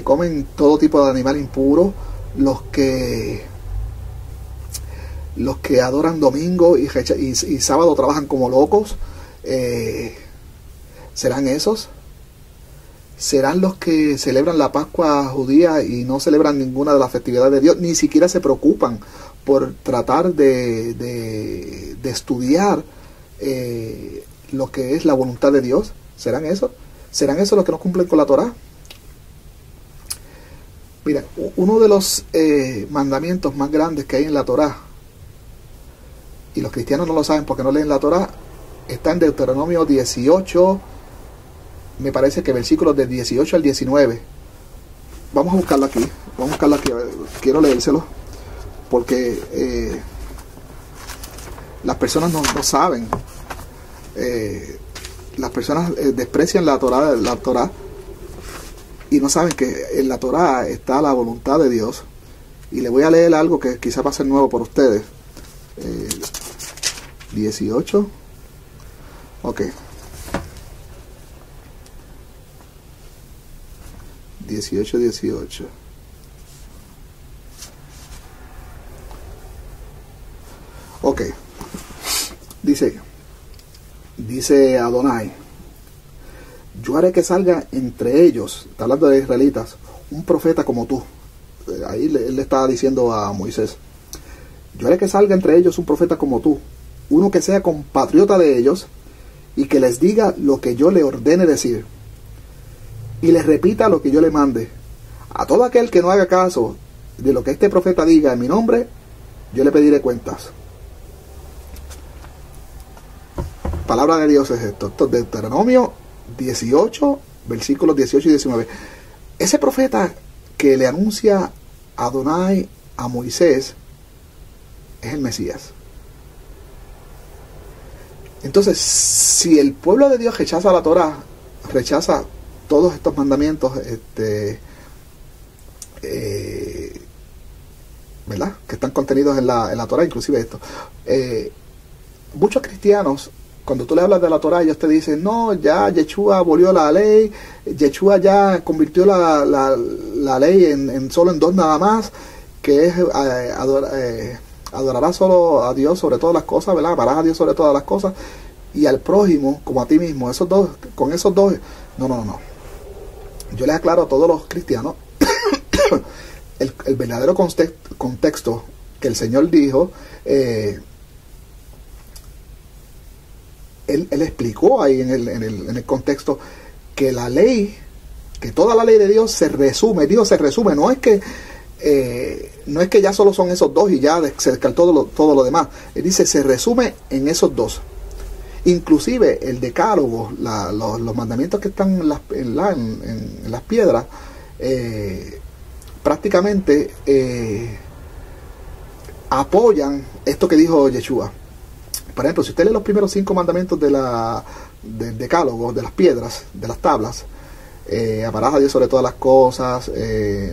comen todo tipo de animal impuro, los que adoran domingo y sábado trabajan como locos. ¿Serán esos? ¿Serán los que celebran la Pascua judía y no celebran ninguna de las festividades de Dios? Ni siquiera se preocupan por tratar de estudiar lo que es la voluntad de Dios. ¿Serán esos? ¿Serán esos los que no cumplen con la Torá? Mira, uno de los mandamientos más grandes que hay en la Torá, y los cristianos no lo saben porque no leen la Torá, está en Deuteronomio 18, me parece que versículos del 18 al 19. Vamos a buscarlo aquí, a ver, quiero leérselo, porque las personas no saben, las personas desprecian la Torá, y no saben que en la Torá está la voluntad de Dios, Y le voy a leer algo que quizá va a ser nuevo por ustedes. 18. Ok. 18. Ok. Dice Adonai: yo haré que salga entre ellos, está hablando de israelitas, un profeta como tú. Ahí él le estaba diciendo a Moisés: yo haré que salga entre ellos un profeta como tú, uno que sea compatriota de ellos y que les diga lo que yo le ordene decir y les repita lo que yo le mande. A todo aquel que no haga caso de lo que este profeta diga en mi nombre, yo le pediré cuentas. Palabra de Dios es esto. Esto es Deuteronomio 18, versículos 18 y 19. Ese profeta que le anuncia a Adonai a Moisés es el Mesías. Entonces, si el pueblo de Dios rechaza la Torah, rechaza todos estos mandamientos, ¿verdad?, que están contenidos en la Torah, inclusive esto. Muchos cristianos, cuando tú le hablas de la Torah, ellos te dicen: no, ya Yeshua abolió la ley, Yeshua ya convirtió la ley en solo en dos nada más, que es adorarás solo a Dios sobre todas las cosas, ¿verdad? Amarás a Dios sobre todas las cosas y al prójimo como a ti mismo. Con esos dos, no. Yo les aclaro a todos los cristianos el verdadero contexto que el Señor dijo. Él explicó ahí en el contexto que la ley, que toda la ley de Dios se resume, no es que ya solo son esos dos y ya se descartó todo lo demás. Él dice, se resume en esos dos. Inclusive el decálogo, los mandamientos que están en las piedras, prácticamente apoyan esto que dijo Yeshua. Por ejemplo, si usted lee los primeros 5 mandamientos del decálogo, de las piedras, de las tablas, amarás a Dios sobre todas las cosas,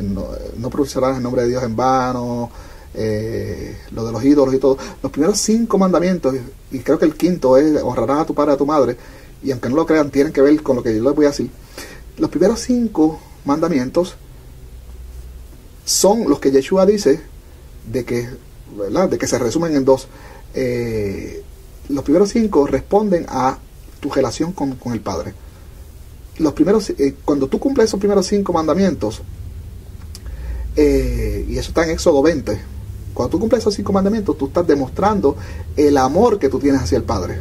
no pronunciarás el nombre de Dios en vano, lo de los ídolos y todo. Los primeros 5 mandamientos, y creo que el quinto es: honrarás a tu padre y a tu madre, y aunque no lo crean, tienen que ver con lo que yo les voy a decir. Los primeros 5 mandamientos son los que Yeshua dice ¿verdad?, de que se resumen en 2. Los primeros 5 responden a tu relación con el Padre. Cuando tú cumples esos primeros 5 mandamientos, y eso está en Éxodo 20, cuando tú cumples esos 5 mandamientos, tú estás demostrando el amor que tú tienes hacia el Padre.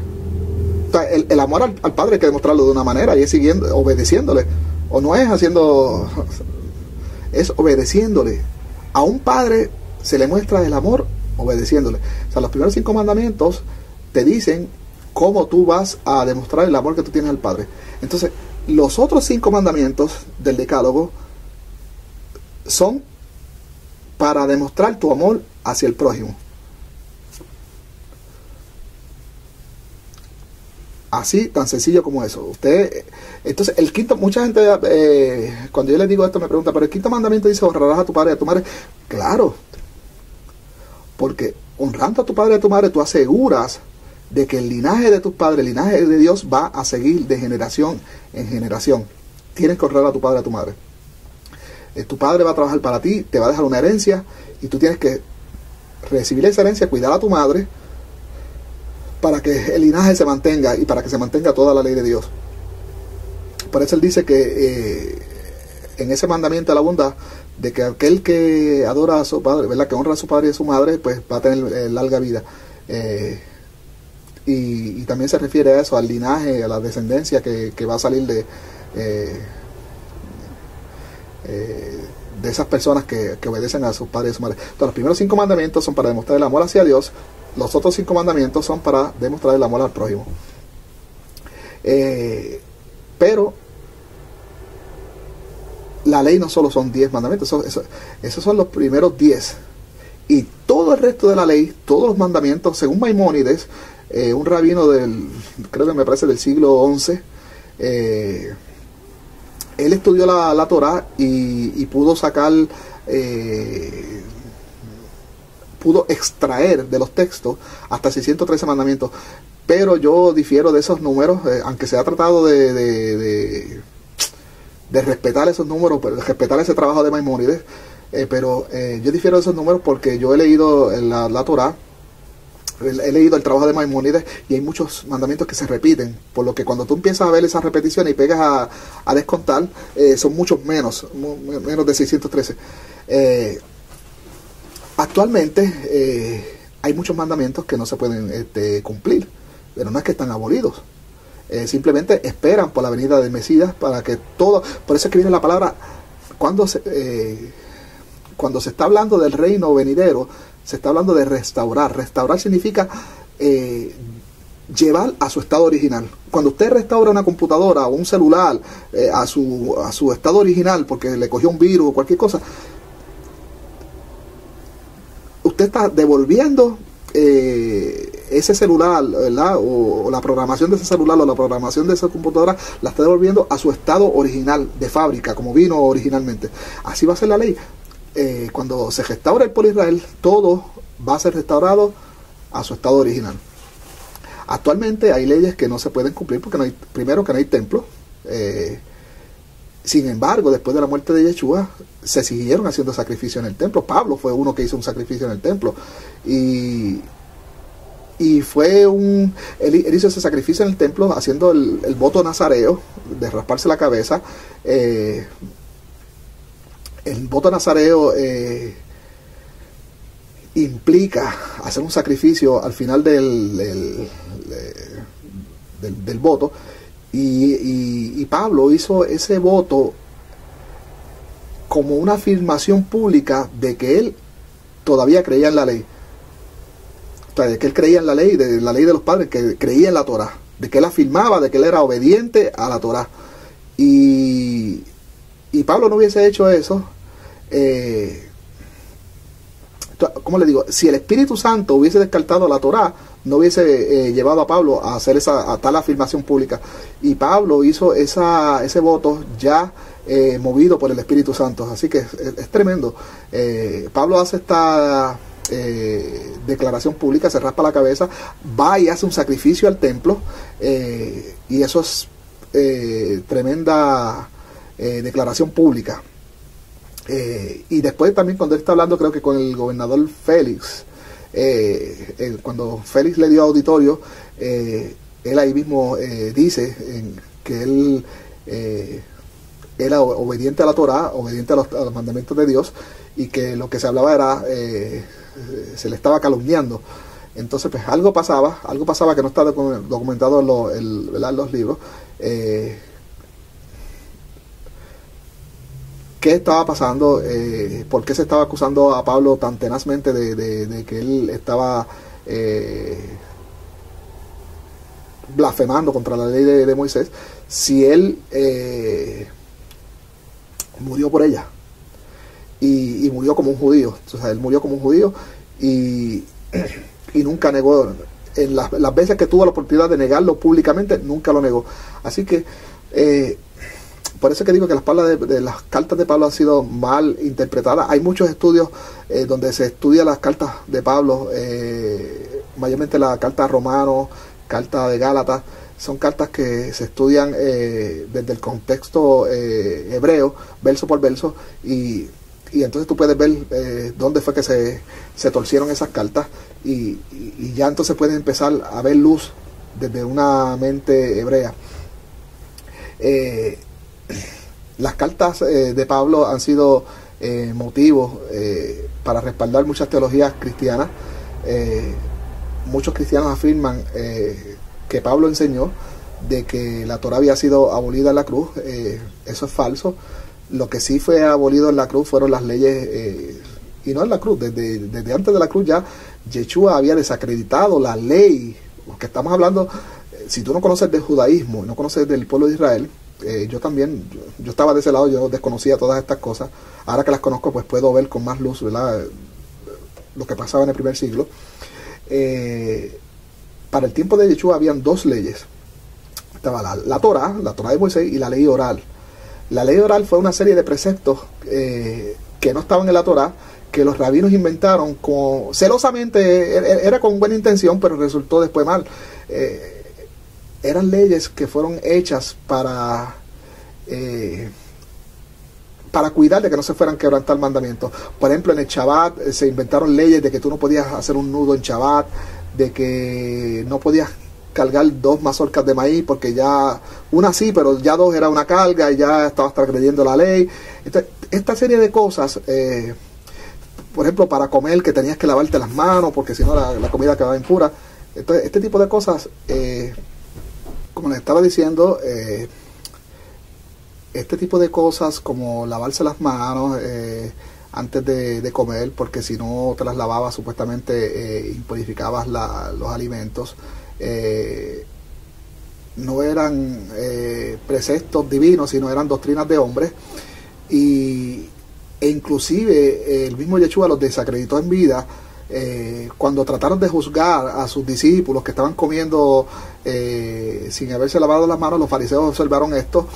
O sea, el amor al Padre hay que demostrarlo de una manera, y es obedeciéndole, o no es haciendo, es obedeciéndole. A un padre se le muestra el amor obedeciéndole. O sea, los primeros 5 mandamientos te dicen cómo tú vas a demostrar el amor que tú tienes al Padre. Entonces, los otros 5 mandamientos del decálogo son para demostrar tu amor hacia el prójimo. Así, tan sencillo como eso. Entonces, el quinto, mucha gente, cuando yo les digo esto, me pregunta: pero el quinto mandamiento dice: honrarás a tu padre y a tu madre. Claro, porque honrando a tu padre y a tu madre, tú aseguras de que el linaje de tus padres, el linaje de Dios, va a seguir de generación en generación. Tienes que honrar a tu padre y a tu madre. Tu padre va a trabajar para ti, te va a dejar una herencia, y tú tienes que recibir esa herencia, cuidar a tu madre, para que el linaje se mantenga y para que se mantenga toda la ley de Dios. Por eso él dice que en ese mandamiento de la bondad, de que aquel que adora a su padre, ¿verdad?, que honra a su padre y a su madre, pues va a tener larga vida. Y también se refiere a eso, al linaje, a la descendencia que va a salir de esas personas que obedecen a sus padres y a su madre. Entonces, los primeros 5 mandamientos son para demostrar el amor hacia Dios. Los otros 5 mandamientos son para demostrar el amor al prójimo. Pero la ley no solo son 10 mandamientos, esos son los primeros 10. Y todo el resto de la ley, todos los mandamientos, según Maimónides, un rabino creo que me parece del siglo XI, él estudió la Torah y pudo sacar pudo extraer de los textos hasta 613 mandamientos. Pero yo difiero de esos números, aunque se ha tratado de respetar esos números, respetar ese trabajo de Maimónides, pero yo difiero de esos números porque yo he leído la Torá, he leído el trabajo de Maimónides y hay muchos mandamientos que se repiten, por lo que cuando tú empiezas a ver esas repeticiones y pegas a descontar, son muchos menos de 613. Actualmente hay muchos mandamientos que no se pueden cumplir, pero no es que están abolidos. Simplemente esperan por la venida del Mesías para que todo... Por eso es que viene la palabra, cuando se está hablando del reino venidero, se está hablando de restaurar. Restaurar significa llevar a su estado original. Cuando usted restaura una computadora o un celular a su estado original porque le cogió un virus o cualquier cosa, usted está devolviendo ese celular, ¿verdad? O la programación de ese celular o la programación de esa computadora, la está devolviendo a su estado original de fábrica, como vino originalmente. Así va a ser la ley. Cuando se restaura el pueblo de Israel, todo va a ser restaurado a su estado original. Actualmente hay leyes que no se pueden cumplir porque primero que no hay templo. Sin embargo, después de la muerte de Yeshua, se siguieron haciendo sacrificios en el templo. Pablo fue uno que hizo un sacrificio en el templo. Y fue él hizo ese sacrificio en el templo haciendo el voto nazareo de rasparse la cabeza. El voto nazareo implica hacer un sacrificio al final del voto. Y Pablo hizo ese voto como una afirmación pública de que él todavía creía en la ley. O sea, de que él creía en la ley de los padres, que creía en la Torá, de que él afirmaba de que él era obediente a la Torá. Y Pablo no hubiese hecho eso, ¿cómo le digo? Si el Espíritu Santo hubiese descartado la Torá, no hubiese llevado a Pablo a hacer a tal afirmación pública. Y Pablo hizo ese voto ya movido por el Espíritu Santo. Así que es tremendo. Pablo hace esta declaración pública, se raspa la cabeza, va y hace un sacrificio al templo, y eso es tremenda declaración pública. Y después también cuando él está hablando, creo que con el gobernador Félix, cuando Félix le dio auditorio, él ahí mismo dice que él era obediente a la Torá, obediente a los mandamientos de Dios, y que lo que se hablaba era, se le estaba calumniando. Entonces pues algo pasaba que no está documentado en los libros. ¿Qué estaba pasando? ¿Por qué se estaba acusando a Pablo tan tenazmente de que él estaba blasfemando contra la ley de Moisés, si él murió por ella y murió como un judío? O sea, él murió como un judío y nunca negó. En las veces que tuvo la oportunidad de negarlo públicamente, nunca lo negó. Así que por eso que digo que las cartas de Pablo han sido mal interpretadas. Hay muchos estudios donde se estudia las cartas de Pablo, mayormente la carta a Romanos, carta de Gálatas. Son cartas que se estudian desde el contexto hebreo, verso por verso, y entonces tú puedes ver dónde fue que se torcieron esas cartas, y ya entonces puedes empezar a ver luz desde una mente hebrea. Las cartas de Pablo han sido motivos para respaldar muchas teologías cristianas. Muchos cristianos afirman que Pablo enseñó de que la Torá había sido abolida en la cruz. Eso es falso. Lo que sí fue abolido en la cruz fueron las leyes, y no en la cruz, desde antes de la cruz ya Yeshua había desacreditado la ley. Porque estamos hablando, si tú no conoces del judaísmo, no conoces del pueblo de Israel, yo también, yo estaba de ese lado, yo desconocía todas estas cosas. Ahora que las conozco, pues puedo ver con más luz, ¿verdad?, lo que pasaba en el primer siglo. Para el tiempo de Yeshua habían dos leyes. Estaba la Torá de Moisés, y la ley oral. La ley oral fue una serie de preceptos que no estaban en la Torá, que los rabinos inventaron celosamente, era con buena intención, pero resultó después mal. Eran leyes que fueron hechas para cuidar de que no se fueran a quebrantar mandamientos. Por ejemplo, en el Shabbat se inventaron leyes de que tú no podías hacer un nudo en Shabbat, de que no podías cargar 2 mazorcas de maíz, porque ya una sí, pero ya 2 era una carga y ya estabas transgrediendo la ley. Entonces, esta serie de cosas, por ejemplo, para comer, que tenías que lavarte las manos, porque si no la comida quedaba impura. Entonces, este tipo de cosas, como les estaba diciendo, este tipo de cosas como lavarse las manos antes de comer, porque si no te las lavabas supuestamente impurificabas los alimentos, no eran preceptos divinos, sino eran doctrinas de hombres, e inclusive el mismo Yeshua los desacreditó en vida. Cuando trataron de juzgar a sus discípulos que estaban comiendo sin haberse lavado las manos, los fariseos observaron esto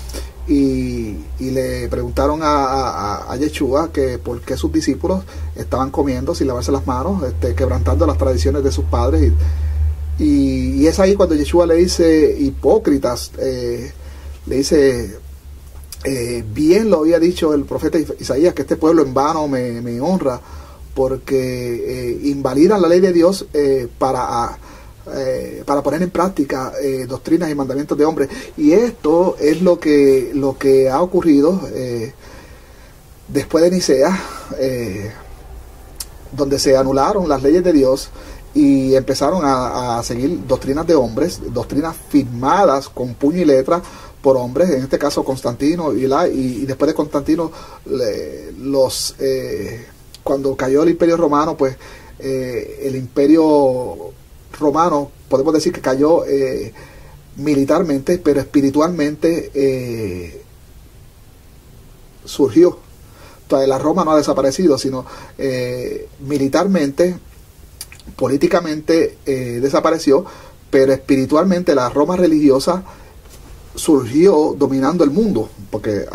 y le preguntaron a Yeshua que por qué sus discípulos estaban comiendo sin lavarse las manos, quebrantando las tradiciones de sus padres, y es ahí cuando Yeshua le dice: hipócritas, le dice: bien lo había dicho el profeta Isaías, que este pueblo en vano me honra, porque invalidan la ley de Dios para poner en práctica doctrinas y mandamientos de hombres. Y esto es lo que ha ocurrido después de Nicea, donde se anularon las leyes de Dios y empezaron a seguir doctrinas de hombres, doctrinas firmadas con puño y letra por hombres, en este caso Constantino, y después de Constantino cuando cayó el Imperio Romano, pues el Imperio Romano podemos decir que cayó militarmente, pero espiritualmente surgió. Entonces, la Roma no ha desaparecido, sino militarmente, políticamente desapareció, pero espiritualmente la Roma religiosa surgió dominando el mundo, porque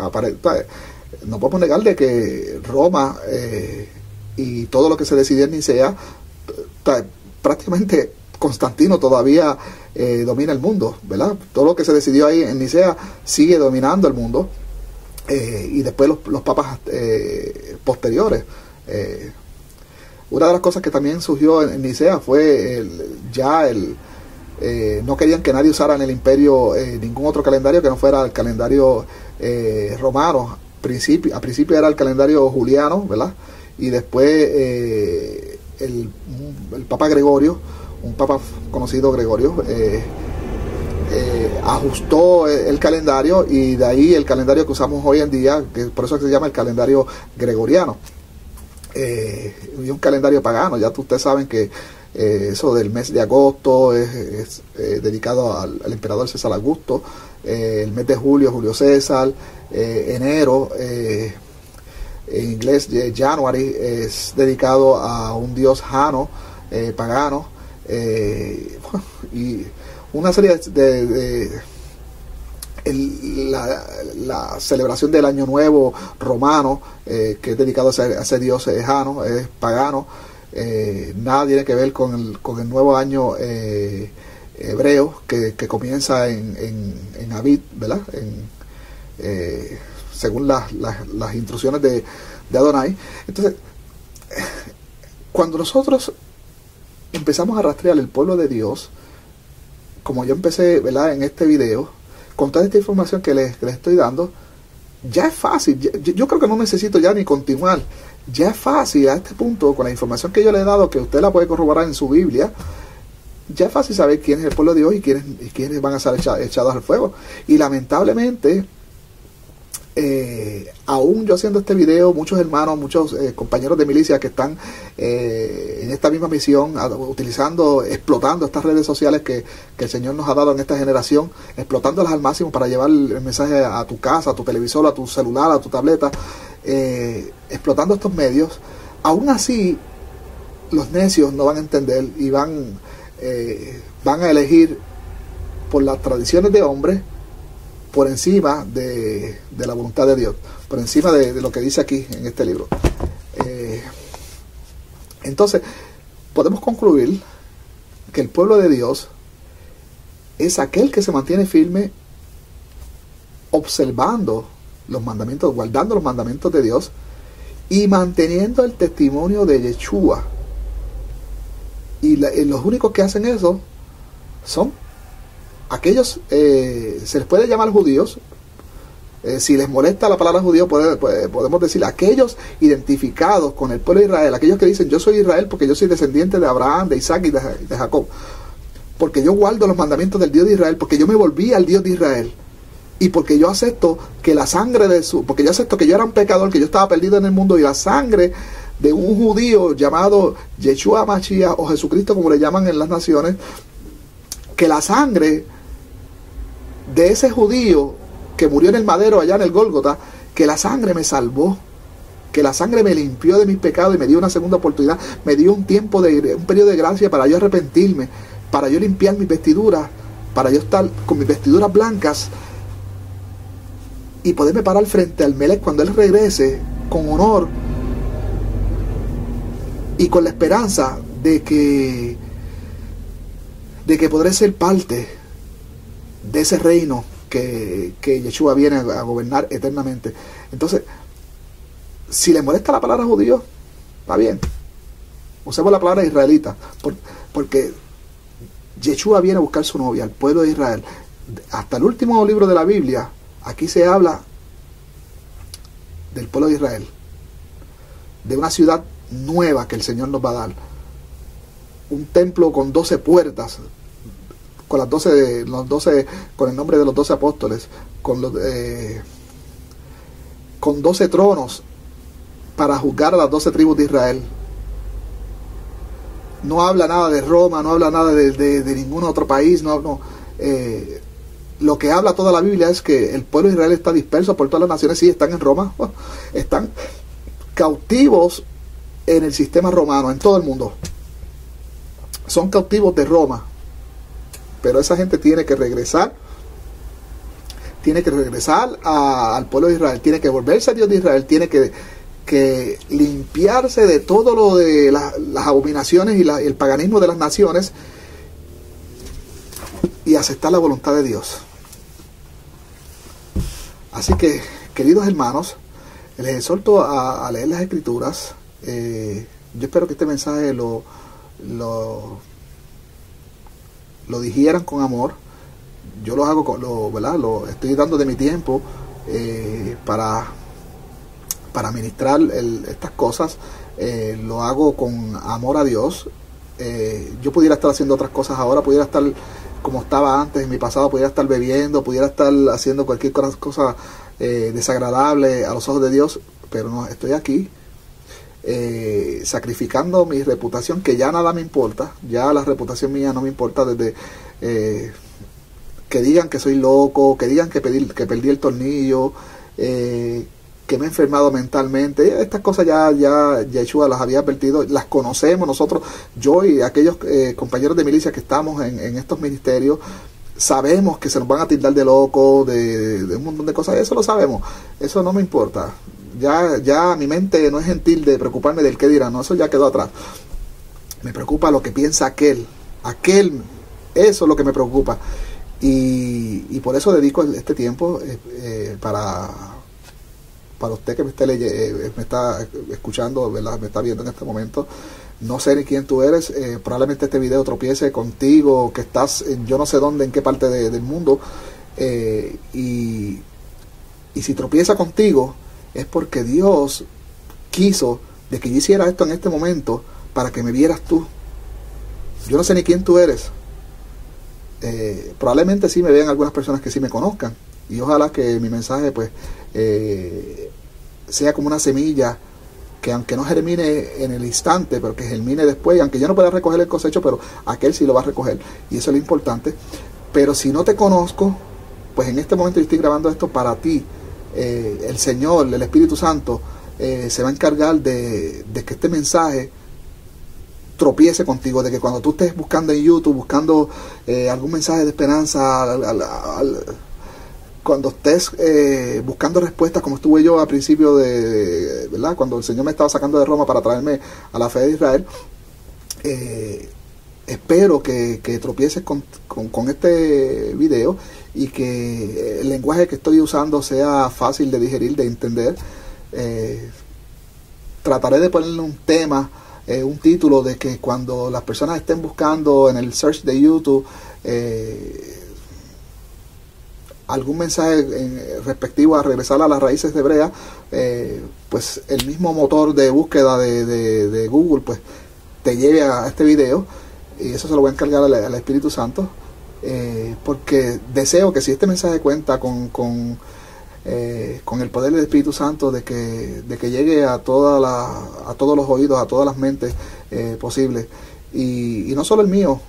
no podemos negar de que Roma y todo lo que se decidió en Nicea, prácticamente Constantino todavía domina el mundo, ¿verdad? Todo lo que se decidió ahí en Nicea sigue dominando el mundo, y después los papas posteriores. Una de las cosas que también surgió en Nicea fue no querían que nadie usara en el imperio ningún otro calendario que no fuera el calendario romano. A principio era el calendario juliano, ¿verdad? Y después el Papa Gregorio, un papa conocido, Gregorio, ajustó el calendario, y de ahí el calendario que usamos hoy en día, que por eso se llama el calendario gregoriano, y un calendario pagano. Ya ustedes saben que eso del mes de agosto es dedicado al emperador César Augusto, el mes de julio, Julio César, enero, en inglés January, es dedicado a un dios Jano, pagano, y una serie la celebración del Año Nuevo romano, que es dedicado a ese dios Jano, es pagano. Nada tiene que ver con el nuevo año hebreo que comienza en Abid, ¿verdad? Según las instrucciones de Adonai. Entonces, cuando nosotros empezamos a rastrear el pueblo de Dios, como yo empecé, ¿verdad?, en este video, con toda esta información que les estoy dando, ya es fácil. Yo creo que no necesito ya ni continuar. Ya es fácil a este punto, con la información que yo le he dado, que usted la puede corroborar en su Biblia, ya es fácil saber quién es el pueblo de Dios y quiénes van a ser echados al fuego. Y lamentablemente, aún yo haciendo este video, muchos hermanos, muchos compañeros de milicia que están en esta misma misión, explotando estas redes sociales que el Señor nos ha dado en esta generación, explotándolas al máximo para llevar el mensaje a tu casa, a tu televisor, a tu celular, a tu tableta, explotando estos medios. Aún así, los necios no van a entender y van a elegir por las tradiciones de hombres por encima de la voluntad de Dios, por encima de lo que dice aquí en este libro. Entonces, podemos concluir que el pueblo de Dios es aquel que se mantiene firme observando los mandamientos, guardando los mandamientos de Dios y manteniendo el testimonio de Yeshua. Y los únicos que hacen eso son aquellos, se les puede llamar judíos. Si les molesta la palabra judío, podemos decir aquellos identificados con el pueblo de Israel, aquellos que dicen yo soy Israel porque yo soy descendiente de Abraham, de Isaac y de Jacob, porque yo guardo los mandamientos del Dios de Israel, porque yo me volví al Dios de Israel, y porque yo acepto que la sangre porque yo acepto que yo era un pecador, que yo estaba perdido en el mundo, y la sangre de un judío llamado Yeshua Mashiach, o Jesucristo como le llaman en las naciones, que la sangre de ese judío que murió en el madero allá en el Gólgota, que la sangre me salvó, que la sangre me limpió de mis pecados y me dio una segunda oportunidad, me dio un periodo de gracia para yo arrepentirme, para yo limpiar mis vestiduras, para yo estar con mis vestiduras blancas y poderme parar frente al Melech cuando él regrese con honor y con la esperanza de que podré ser parte de ese reino que Yeshua viene a gobernar eternamente. Entonces, si le molesta la palabra judío, está bien, usemos la palabra israelita, porque Yeshua viene a buscar su novia, al pueblo de Israel. Hasta el último libro de la Biblia, aquí se habla del pueblo de Israel, de una ciudad nueva que el Señor nos va a dar, un templo con 12 puertas, con con el nombre de los 12 apóstoles, con 12 tronos para juzgar a las 12 tribus de Israel. No habla nada de Roma, no habla nada de ningún otro país, lo que habla toda la Biblia es que el pueblo de Israel está disperso por todas las naciones. Sí, están en Roma, están cautivos en el sistema romano, en todo el mundo. Son cautivos de Roma. Pero esa gente tiene que regresar al pueblo de Israel, tiene que volverse a Dios de Israel, tiene que limpiarse de todo lo de las abominaciones y el paganismo de las naciones y aceptar la voluntad de Dios. Así que, queridos hermanos, les exhorto a leer las Escrituras. Yo espero que este mensaje lo digieran con amor. Yo lo hago ¿verdad? Lo estoy dando de mi tiempo para ministrar estas cosas. Lo hago con amor a Dios. Yo pudiera estar haciendo otras cosas ahora, pudiera estar como estaba antes en mi pasado, pudiera estar bebiendo, pudiera estar haciendo cualquier cosa desagradable a los ojos de Dios, pero no, estoy aquí sacrificando mi reputación, que ya nada me importa, ya la reputación mía no me importa, desde que digan que soy loco, que digan que perdí el tornillo, que me he enfermado mentalmente. Estas cosas ya Yeshua las había advertido, las conocemos nosotros, yo y aquellos compañeros de milicia que estamos en estos ministerios. Sabemos que se nos van a tildar de locos, de un montón de cosas, eso lo sabemos, eso no me importa. Ya mi mente no es gentil de preocuparme del qué dirán, no, eso ya quedó atrás. Me preocupa lo que piensa aquel, eso es lo que me preocupa. Y por eso dedico este tiempo para usted que me está escuchando, ¿verdad? Me está viendo en este momento. No sé ni quién tú eres, probablemente este video tropiece contigo, que estás en yo no sé dónde, en qué parte del mundo, y si tropieza contigo es porque Dios quiso de que yo hiciera esto en este momento para que me vieras tú. Yo no sé ni quién tú eres. Probablemente sí me vean algunas personas que sí me conozcan, y ojalá que mi mensaje pues sea como una semilla que aunque no germine en el instante, pero que germine después, aunque yo no pueda recoger el cosecho, pero aquel sí lo va a recoger, y eso es lo importante. Pero si no te conozco, pues en este momento yo estoy grabando esto para ti. El Señor, el Espíritu Santo se va a encargar de que este mensaje tropiece contigo, de que cuando tú estés buscando en YouTube, buscando algún mensaje de esperanza, cuando estés buscando respuestas, como estuve yo al principio ¿verdad? Cuando el Señor me estaba sacando de Roma para traerme a la fe de Israel, espero que tropieces con este video y que el lenguaje que estoy usando sea fácil de digerir, de entender. Trataré de ponerle un tema, un título, de que cuando las personas estén buscando en el search de YouTube algún mensaje respectivo a regresar a las raíces hebreas, pues el mismo motor de búsqueda de Google pues te lleve a este video, y eso se lo voy a encargar al Espíritu Santo, porque deseo que si este mensaje cuenta con el poder del Espíritu Santo, de que llegue a todos los oídos, a todas las mentes posibles, y no solo el mío.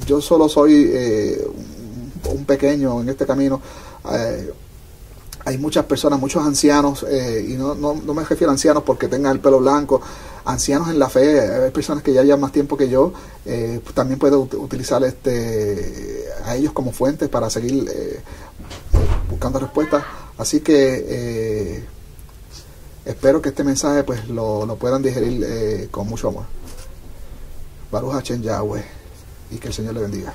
Yo solo soy un pequeño en este camino. Hay muchas personas, muchos ancianos, y no me refiero a ancianos porque tengan el pelo blanco, ancianos en la fe. Hay personas que ya llevan más tiempo que yo. También puedo utilizar a ellos como fuentes para seguir buscando respuestas. Así que espero que este mensaje pues lo puedan digerir con mucho amor. Baruch Hashem Yahweh, y que el Señor le bendiga.